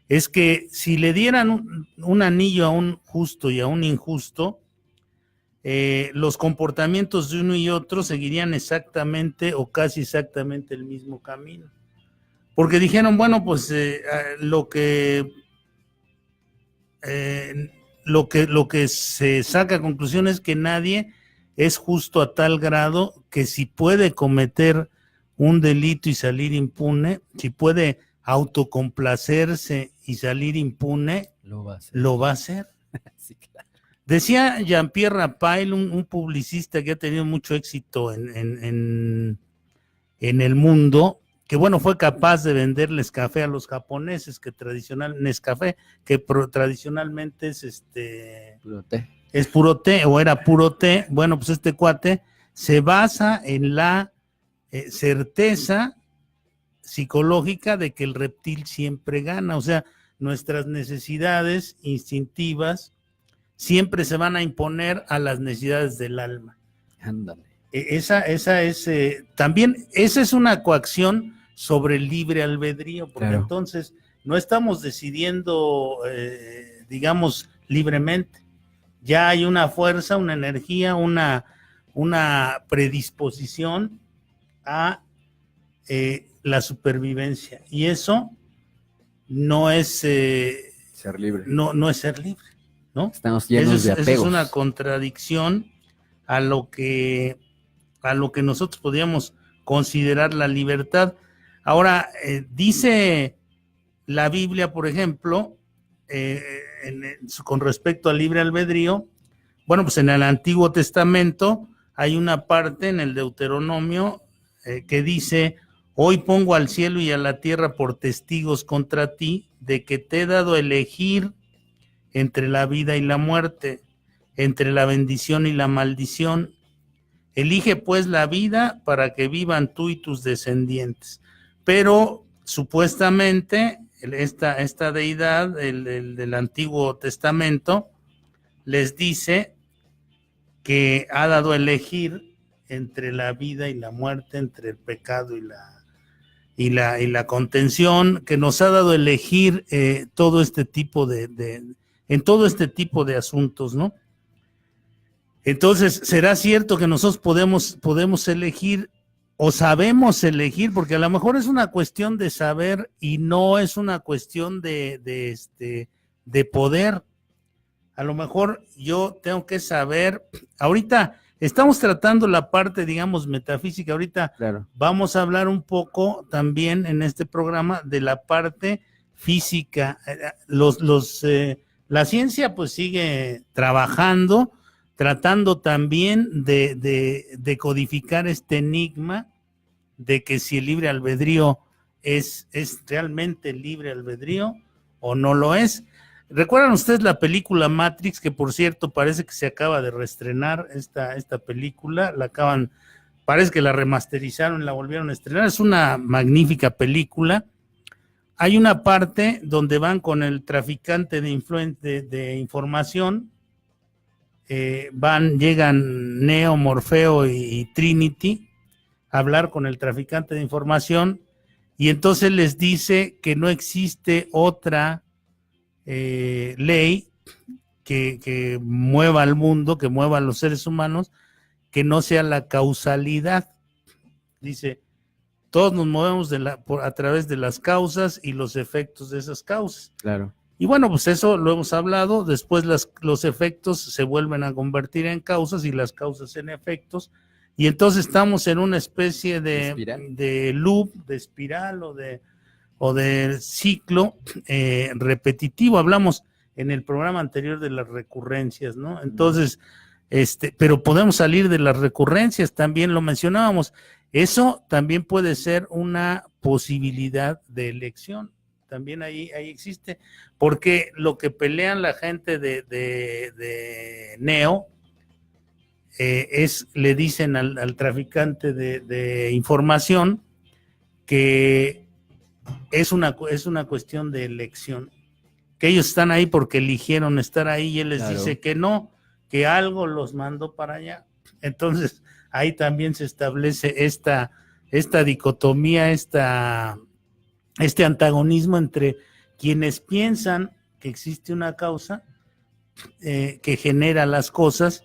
es que si le dieran un anillo a un justo y a un injusto, los comportamientos de uno y otro seguirían exactamente o casi exactamente el mismo camino. Porque dijeron, bueno, pues lo que se saca a conclusión es que nadie es justo a tal grado que si puede cometer un delito y salir impune, si puede autocomplacerse y salir impune, Lo va a hacer. lo va a hacer. Sí, claro. Decía Jean-Pierre Raphael, un publicista que ha tenido mucho éxito en el mundo, que bueno, fue capaz de venderles café a los japoneses, que Nescafé, que tradicionalmente es Puro té. es puro té o era puro té. Bueno, pues este cuate se basa en la certeza psicológica de que el reptil siempre gana, o sea, nuestras necesidades instintivas siempre se van a imponer a las necesidades del alma. Ándale. Esa es también, esa es una coacción sobre el libre albedrío, porque Claro. entonces no estamos decidiendo, digamos, libremente. Ya hay una fuerza, una energía, una predisposición a la supervivencia. Y eso no es Ser libre. no es ser libre, ¿no? Estamos llenos de Eso apegos. es una contradicción a lo que nosotros podríamos considerar la libertad. Ahora, dice la Biblia, por ejemplo, con respecto al libre albedrío, bueno, pues en el Antiguo Testamento hay una parte en el Deuteronomio que dice: hoy pongo al cielo y a la tierra por testigos contra ti, de que te he dado a elegir entre la vida y la muerte, entre la bendición y la maldición. Elige pues la vida para que vivan tú y tus descendientes. Pero supuestamente esta deidad del Antiguo Testamento les dice que ha dado a elegir entre la vida y la muerte, entre el pecado y la contención, que nos ha dado a elegir todo este tipo en todo este tipo de asuntos, ¿no? Entonces, ¿será cierto que nosotros podemos elegir o sabemos elegir? Porque a lo mejor es una cuestión de saber y no es una cuestión de poder. A lo mejor yo tengo que saber, ahorita estamos tratando la parte, digamos, metafísica, ahorita Claro. vamos a hablar un poco también en este programa de la parte física. La ciencia pues sigue trabajando, tratando también de codificar este enigma de que si el libre albedrío es realmente libre albedrío o no lo es. ¿Recuerdan ustedes la película Matrix? Que por cierto parece que se acaba de reestrenar esta película, parece que la remasterizaron, la volvieron a estrenar, es una magnífica película. Hay una parte donde van con el traficante de información, llegan Neo, Morfeo y Trinity a hablar con el traficante de información, y entonces les dice que no existe otra ley que mueva al mundo, que mueva a los seres humanos, que no sea la causalidad. Dice, todos nos movemos a través de las causas y los efectos de esas causas. Claro. Y bueno, pues eso lo hemos hablado, después los efectos se vuelven a convertir en causas y las causas en efectos, y entonces estamos en una especie de loop, de espiral o de ciclo repetitivo. Hablamos en el programa anterior de las recurrencias, ¿no? Entonces, pero podemos salir de las recurrencias, también lo mencionábamos. Eso también puede ser una posibilidad de elección. También ahí existe, porque lo que pelean la gente de Neo le dicen al traficante de información que es una cuestión de elección, que ellos están ahí porque eligieron estar ahí, y él les dice que no, que algo los mandó para allá. Entonces ahí también se establece esta dicotomía, este antagonismo entre quienes piensan que existe una causa que genera las cosas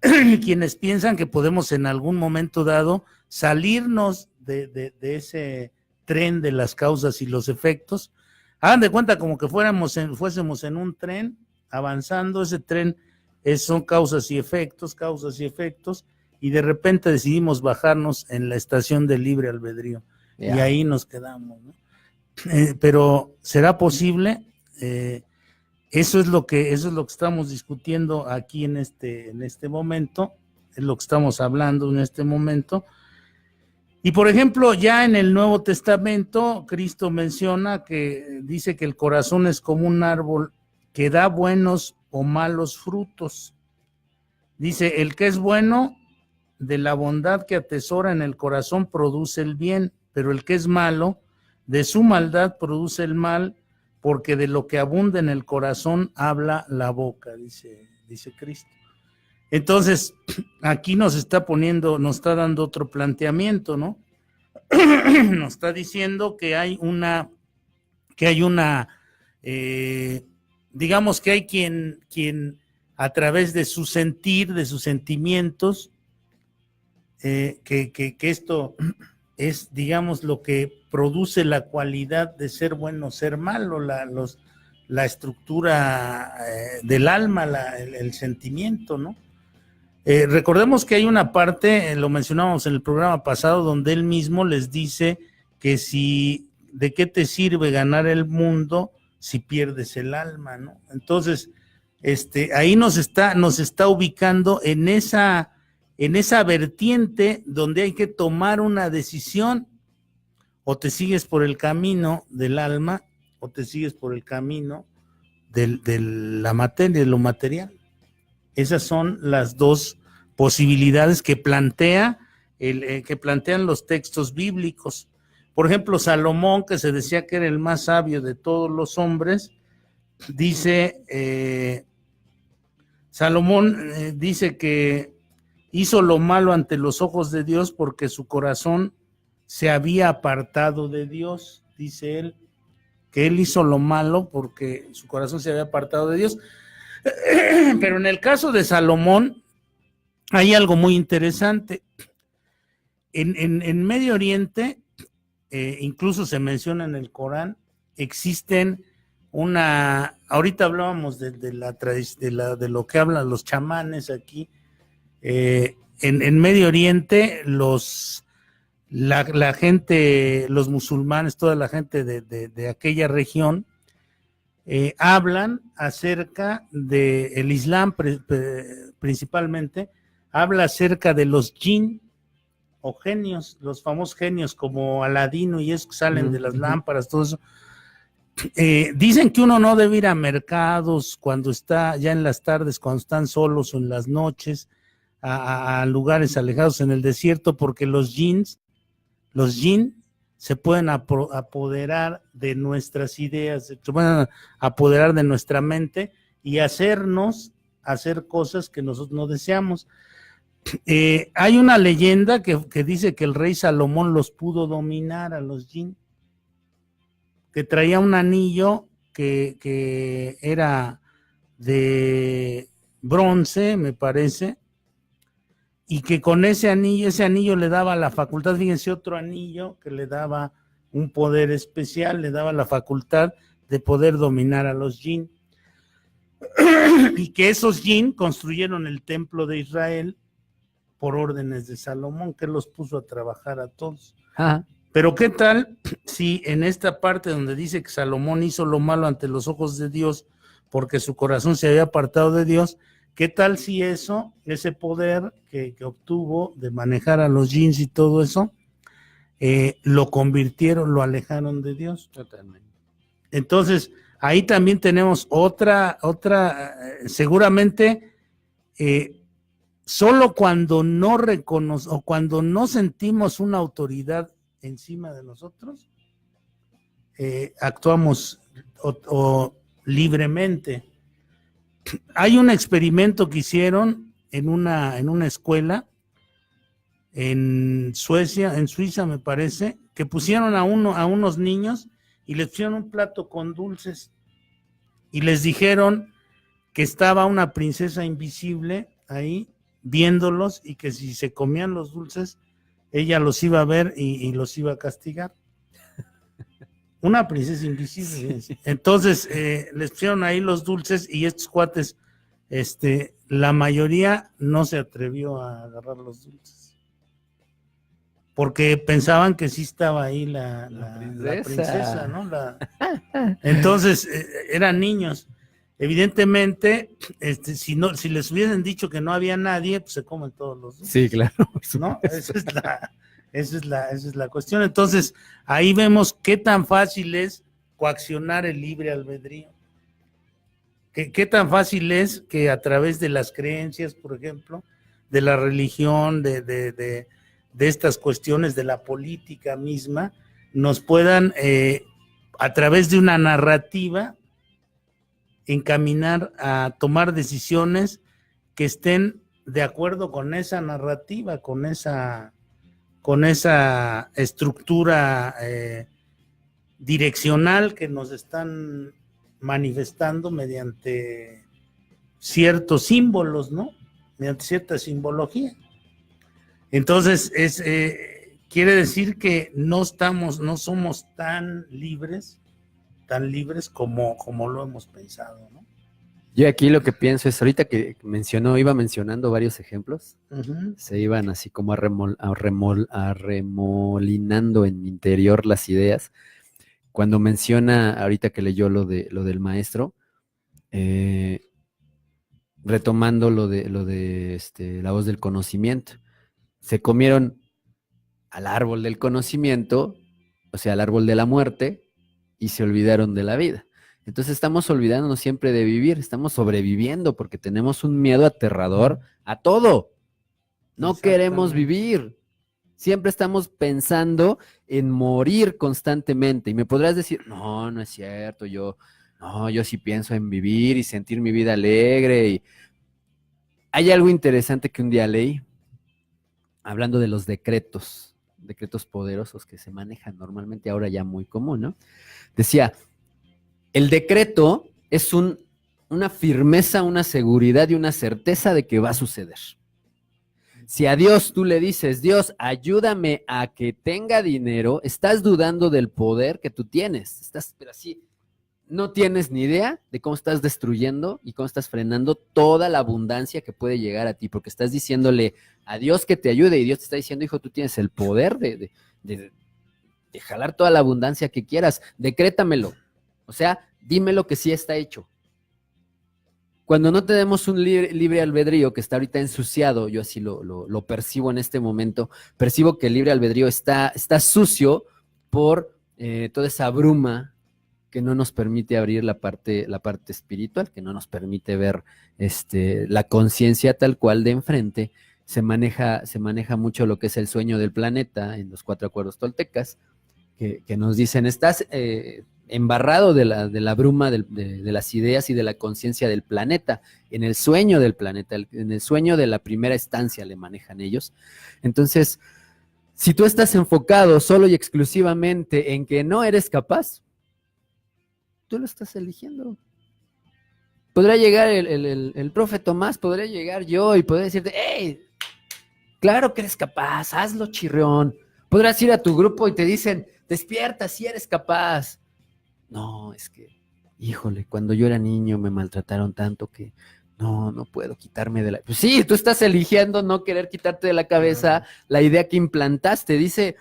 quienes piensan que podemos en algún momento dado salirnos de ese tren de las causas y los efectos. Hagan de cuenta como que fuésemos en un tren avanzando. Ese tren son causas y efectos, y de repente decidimos bajarnos en la estación de libre albedrío. Y ahí nos quedamos, ¿no? Pero ¿será posible? Eso es lo que estamos discutiendo aquí en este momento, es lo que estamos hablando en este momento. Y por ejemplo, ya en el Nuevo Testamento, Cristo menciona dice que el corazón es como un árbol que da buenos o malos frutos. Dice, el que es bueno, de la bondad que atesora en el corazón produce el bien, pero el que es malo, de su maldad produce el mal, porque de lo que abunda en el corazón habla la boca, dice Cristo. Entonces, aquí nos está dando otro planteamiento, ¿no? Nos está diciendo que hay digamos que hay quien a través de su sentir, de sus sentimientos, que esto es, digamos, lo que produce la cualidad de ser bueno o ser malo, la estructura del alma, el sentimiento, ¿no? Recordemos que hay una parte, lo mencionamos en el programa pasado, donde él mismo les dice que ¿de qué te sirve ganar el mundo si pierdes el alma, ¿no? Entonces, ahí nos está ubicando en esa vertiente donde hay que tomar una decisión: o te sigues por el camino del alma, o te sigues por el camino de la materia, de lo material. Esas son las dos posibilidades que plantean los textos bíblicos. Por ejemplo, Salomón, que se decía que era el más sabio de todos los hombres, Salomón dice que hizo lo malo ante los ojos de Dios porque su corazón se había apartado de Dios. Dice él que él hizo lo malo porque su corazón se había apartado de Dios. Pero en el caso de Salomón hay algo muy interesante. En Medio Oriente, incluso se menciona en el Corán, existen ahorita hablábamos de lo que hablan los chamanes aquí. En Medio Oriente, la gente, los musulmanes, toda la gente de aquella región, hablan acerca del Islam principalmente, habla acerca de los jinn o genios, los famosos genios como Aladino y esos que salen de las lámparas, todo eso. Dicen que uno no debe ir a mercados cuando está ya en las tardes, cuando están solos, o en las noches, a lugares alejados en el desierto, porque los jinn se pueden apoderar de nuestras ideas, se pueden apoderar de nuestra mente y hacernos hacer cosas que nosotros no deseamos. Hay una leyenda que dice que el rey Salomón los pudo dominar a los jinn, que traía un anillo que era de bronce, me parece, y que con ese anillo le daba la facultad, fíjense, otro anillo que le daba un poder especial, le daba la facultad de poder dominar a los jinn. Y que esos jinn construyeron el templo de Israel por órdenes de Salomón, que los puso a trabajar a todos. Ajá. Pero ¿qué tal si en esta parte donde dice que Salomón hizo lo malo ante los ojos de Dios porque su corazón se había apartado de Dios? ¿Qué tal si ese poder que obtuvo de manejar a los jinns y todo eso, lo alejaron de Dios? Totalmente. Entonces, ahí también tenemos otra, seguramente, solo cuando no o cuando no sentimos una autoridad encima de nosotros, actuamos o libremente. Hay un experimento que hicieron en una escuela en Suiza me parece, que pusieron a unos niños y les pusieron un plato con dulces y les dijeron que estaba una princesa invisible ahí viéndolos y que si se comían los dulces, ella los iba a ver y los iba a castigar. Una princesa invisible. Sí. Entonces, les pusieron ahí los dulces y estos cuates, la mayoría no se atrevió a agarrar los dulces. Porque pensaban que sí estaba ahí la princesa, ¿no? Entonces, eran niños. Evidentemente, si les hubiesen dicho que no había nadie, pues se comen todos los dulces. Sí, claro. ¿No? Esa es la cuestión. Entonces, ahí vemos qué tan fácil es coaccionar el libre albedrío. Qué tan fácil es que a través de las creencias, por ejemplo, de la religión, de estas cuestiones de la política misma, nos puedan, a través de una narrativa, encaminar a tomar decisiones que estén de acuerdo con esa narrativa, con esa estructura direccional que nos están manifestando mediante ciertos símbolos, ¿no? Mediante cierta simbología. Entonces, quiere decir que no somos tan libres como lo hemos pensado, ¿no? Yo aquí lo que pienso es, ahorita que iba mencionando varios ejemplos, Uh-huh. se iban así como remolinando en mi interior las ideas. Cuando menciona, ahorita que leyó lo del maestro, retomando lo de la voz del conocimiento, se comieron al árbol del conocimiento, o sea, al árbol de la muerte, y se olvidaron de la vida. Entonces estamos olvidándonos siempre de vivir, estamos sobreviviendo porque tenemos un miedo aterrador a todo. No queremos vivir. Siempre estamos pensando en morir constantemente. Y me podrás decir, no es cierto, yo sí pienso en vivir y sentir mi vida alegre. Y hay algo interesante que un día leí, hablando de los decretos poderosos que se manejan normalmente, ahora ya muy común, ¿no? Decía, el decreto es una firmeza, una seguridad y una certeza de que va a suceder. Si a Dios tú le dices, Dios, ayúdame a que tenga dinero, estás dudando del poder que tú tienes. Pero así, no tienes ni idea de cómo estás destruyendo y cómo estás frenando toda la abundancia que puede llegar a ti, porque estás diciéndole a Dios que te ayude y Dios te está diciendo, hijo, tú tienes el poder de jalar toda la abundancia que quieras, decrétamelo. O sea, dímelo que sí está hecho. Cuando no tenemos un libre albedrío que está ahorita ensuciado, yo así lo percibo en este momento, percibo que el libre albedrío está sucio por toda esa bruma que no nos permite abrir la parte espiritual, que no nos permite ver la conciencia tal cual de enfrente. Se maneja mucho lo que es el sueño del planeta en los 4 acuerdos toltecas, que nos dicen, estás embarrado de la bruma de las ideas y de la conciencia del planeta, en el sueño del planeta, en el sueño de la primera estancia le manejan ellos. Entonces, si tú estás enfocado solo y exclusivamente en que no eres capaz, tú lo estás eligiendo. Podría llegar el profe Tomás, podría llegar yo y podría decirte, hey, claro que eres capaz, hazlo, chirrión. Podrás ir a tu grupo y te dicen, despierta, si eres capaz. No, es que, híjole, cuando yo era niño me maltrataron tanto que no puedo quitarme de la... Pues sí, tú estás eligiendo no querer quitarte de la cabeza la idea que implantaste. Dice,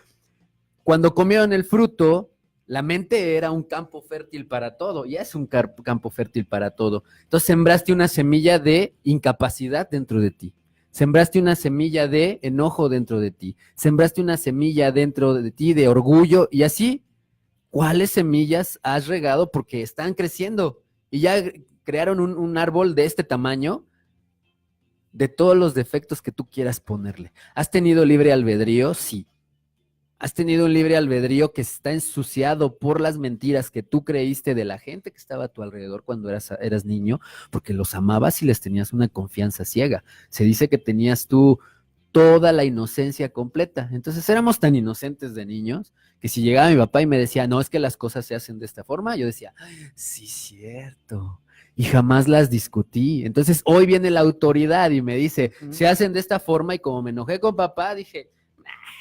cuando comieron el fruto, la mente era un campo fértil para todo, ya es un campo fértil para todo. Entonces sembraste una semilla de incapacidad dentro de ti. Sembraste una semilla de enojo dentro de ti. Sembraste una semilla dentro de ti de orgullo y así. ¿Cuáles semillas has regado? Porque están creciendo y ya crearon un árbol de este tamaño de todos los defectos que tú quieras ponerle. ¿Has tenido libre albedrío? Sí. ¿Has tenido un libre albedrío que está ensuciado por las mentiras que tú creíste de la gente que estaba a tu alrededor cuando eras niño? Porque los amabas y les tenías una confianza ciega. Se dice que tenías tú toda la inocencia completa. Entonces éramos tan inocentes de niños que si llegaba mi papá y me decía, no, es que las cosas se hacen de esta forma, yo decía, sí, cierto. y jamás las discutí. Entonces hoy viene la autoridad y me dice, se hacen de esta forma, y como me enojé con papá, dije,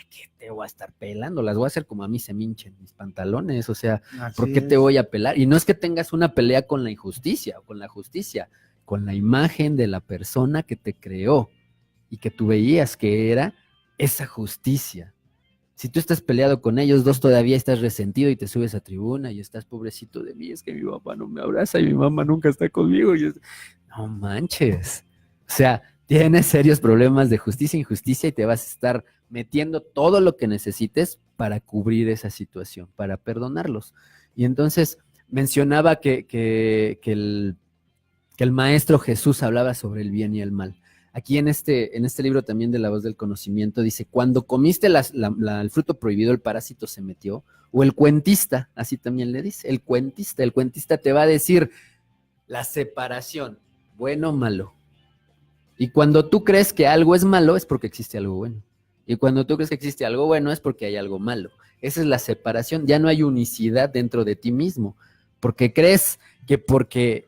¿qué te voy a estar pelando? Las voy a hacer como a mí se me hinchen mis pantalones, o sea, ¿por qué te voy a pelar? Y no es que tengas una pelea con la injusticia o con la justicia, con la imagen de la persona que te creó y que tú veías que era esa justicia. Si tú estás peleado con ellos dos, todavía estás resentido y te subes a tribuna y estás pobrecito de mí, es que mi papá no me abraza y mi mamá nunca está conmigo. No manches. O sea, tienes serios problemas de justicia e injusticia y te vas a estar metiendo todo lo que necesites para cubrir esa situación, para perdonarlos. Y entonces mencionaba que el maestro Jesús hablaba sobre el bien y el mal. Aquí en este libro también de La Voz del Conocimiento dice, cuando comiste el fruto prohibido, el parásito se metió, o el cuentista, así también le dice, el cuentista te va a decir la separación, bueno o malo. Y cuando tú crees que algo es malo, es porque existe algo bueno. Y cuando tú crees que existe algo bueno, es porque hay algo malo. Esa es la separación, ya no hay unicidad dentro de ti mismo, porque crees que porque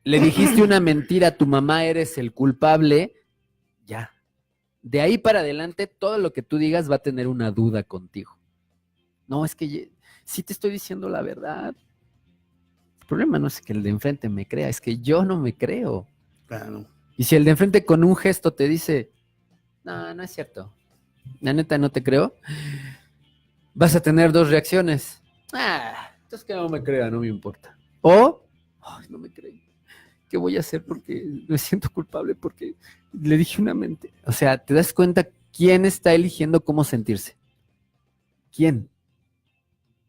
le dijiste una mentira a tu mamá, eres el culpable, ya. De ahí para adelante, todo lo que tú digas va a tener una duda contigo. No, es que sí te estoy diciendo la verdad. El problema no es que el de enfrente me crea, es que yo no me creo. Claro. Y si el de enfrente con un gesto te dice, no, no es cierto, la neta no te creo, vas a tener dos reacciones. Entonces que no me crea, no me importa. O, no me cree. ¿Qué voy a hacer? Porque me siento culpable porque le dije una mente. O sea, ¿te das cuenta quién está eligiendo cómo sentirse? ¿Quién?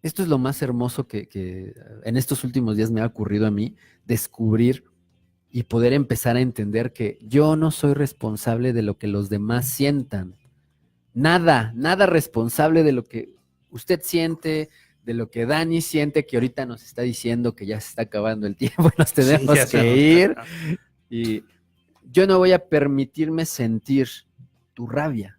Esto es lo más hermoso que en estos últimos días me ha ocurrido a mí, descubrir y poder empezar a entender que yo no soy responsable de lo que los demás sientan. Nada responsable de lo que usted siente, de lo que Dani siente, que ahorita nos está diciendo que ya se está acabando el tiempo y nos tenemos que ir. Y yo no voy a permitirme sentir tu rabia.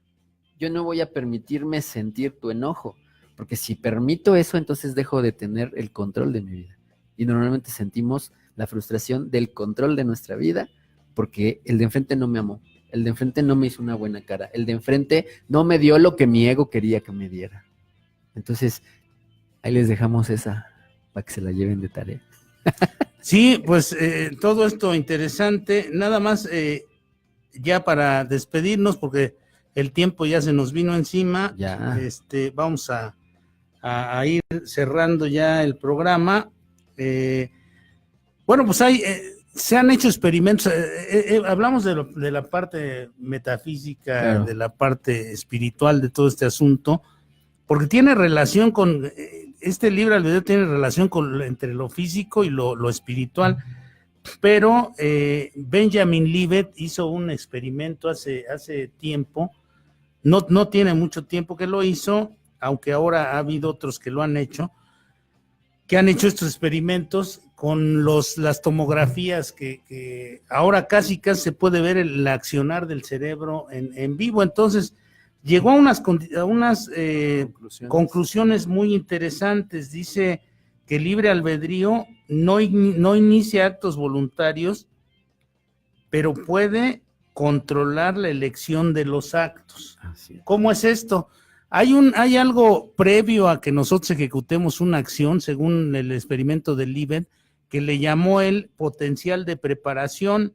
Yo no voy a permitirme sentir tu enojo, porque si permito eso, entonces dejo de tener el control de mi vida. Y normalmente sentimos la frustración del control de nuestra vida, porque el de enfrente no me amó, el de enfrente no me hizo una buena cara, el de enfrente no me dio lo que mi ego quería que me diera. Entonces, ahí les dejamos esa para que se la lleven de tarea. Sí, pues todo esto interesante. Nada más ya para despedirnos, porque el tiempo ya se nos vino encima. Ya. Vamos a ir cerrando ya el programa. Bueno, pues se han hecho experimentos. Hablamos de la parte metafísica, claro, de la parte espiritual de todo este asunto, porque tiene relación con, este libre albedrío tiene relación entre lo físico y lo espiritual, pero Benjamin Libet hizo un experimento hace tiempo, no tiene mucho tiempo que lo hizo, aunque ahora ha habido otros que lo han hecho, estos experimentos con las tomografías que ahora casi se puede ver el accionar del cerebro en vivo. Entonces llegó a unas conclusiones muy interesantes. Dice que el libre albedrío no inicia actos voluntarios, pero puede controlar la elección de los actos. ¿Cómo es esto? Hay algo previo a que nosotros ejecutemos una acción, según el experimento de Libet, que le llamó el potencial de preparación,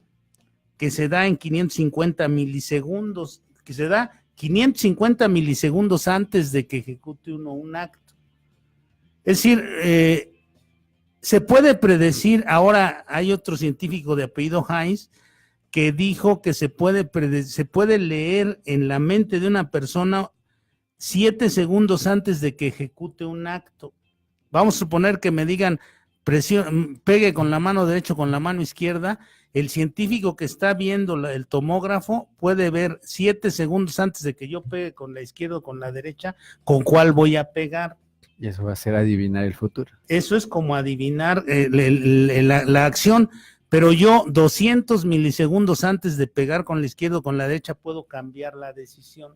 que se da en 550 milisegundos, que se da 550 milisegundos antes de que ejecute uno un acto. Es decir, se puede predecir. Ahora hay otro científico de apellido Heinz que dijo que se puede leer en la mente de una persona 7 segundos antes de que ejecute un acto. Vamos a suponer que me digan, pegue con la mano derecha o con la mano izquierda. El científico que está viendo el tomógrafo puede ver 7 segundos antes de que yo pegue con la izquierda o con la derecha, con cuál voy a pegar. Y eso va a ser adivinar el futuro. Eso es como adivinar la acción, pero yo 200 milisegundos antes de pegar con la izquierda o con la derecha puedo cambiar la decisión.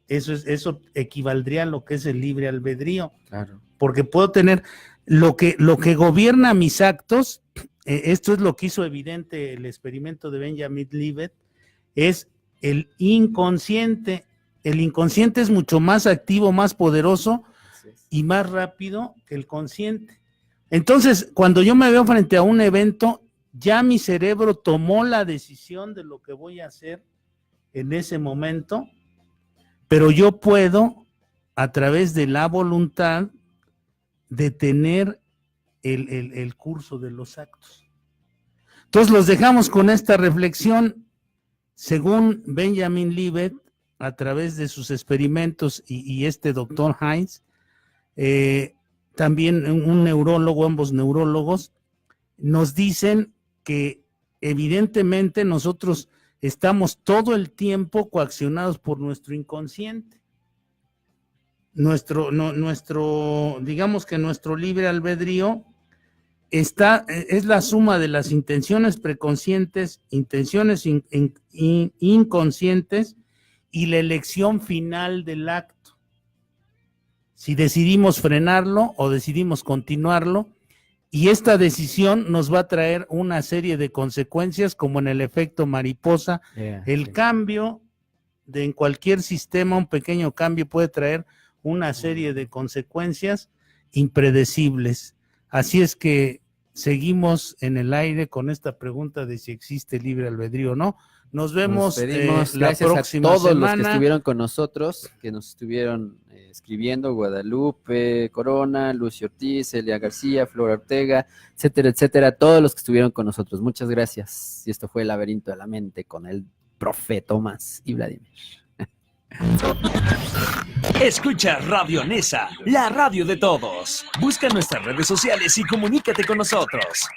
Eso equivaldría a lo que es el libre albedrío. Claro. Porque puedo tener lo que gobierna mis actos, esto es lo que hizo evidente el experimento de Benjamin Libet, es el inconsciente. El inconsciente es mucho más activo, más poderoso y más rápido que el consciente. Entonces, cuando yo me veo frente a un evento, ya mi cerebro tomó la decisión de lo que voy a hacer en ese momento, pero yo puedo, a través de la voluntad, detener el curso de los actos. Entonces los dejamos con esta reflexión. Según Benjamin Libet, a través de sus experimentos y este doctor Heinz, también un neurólogo, ambos neurólogos, nos dicen que evidentemente nosotros estamos todo el tiempo coaccionados por nuestro inconsciente. Digamos que nuestro libre albedrío es la suma de las intenciones preconscientes, intenciones inconscientes y la elección final del acto. Si decidimos frenarlo o decidimos continuarlo, y esta decisión nos va a traer una serie de consecuencias, como en el efecto mariposa. El cambio en cualquier sistema, un pequeño cambio puede traer una serie de consecuencias impredecibles. Así es que seguimos en el aire con esta pregunta de si existe libre albedrío o no. Nos vemos la próxima a todos semana. los que estuvieron con nosotros, que nos estuvieron escribiendo: Guadalupe Corona, Lucio Ortiz, Elia García, Flora Ortega, etcétera, etcétera, todos los que estuvieron con nosotros. Muchas gracias. Y esto fue El Laberinto de la Mente con el profe Tomás y Vladimir. Escucha Radio Nesa, la radio de todos. Busca nuestras redes sociales y comunícate con nosotros.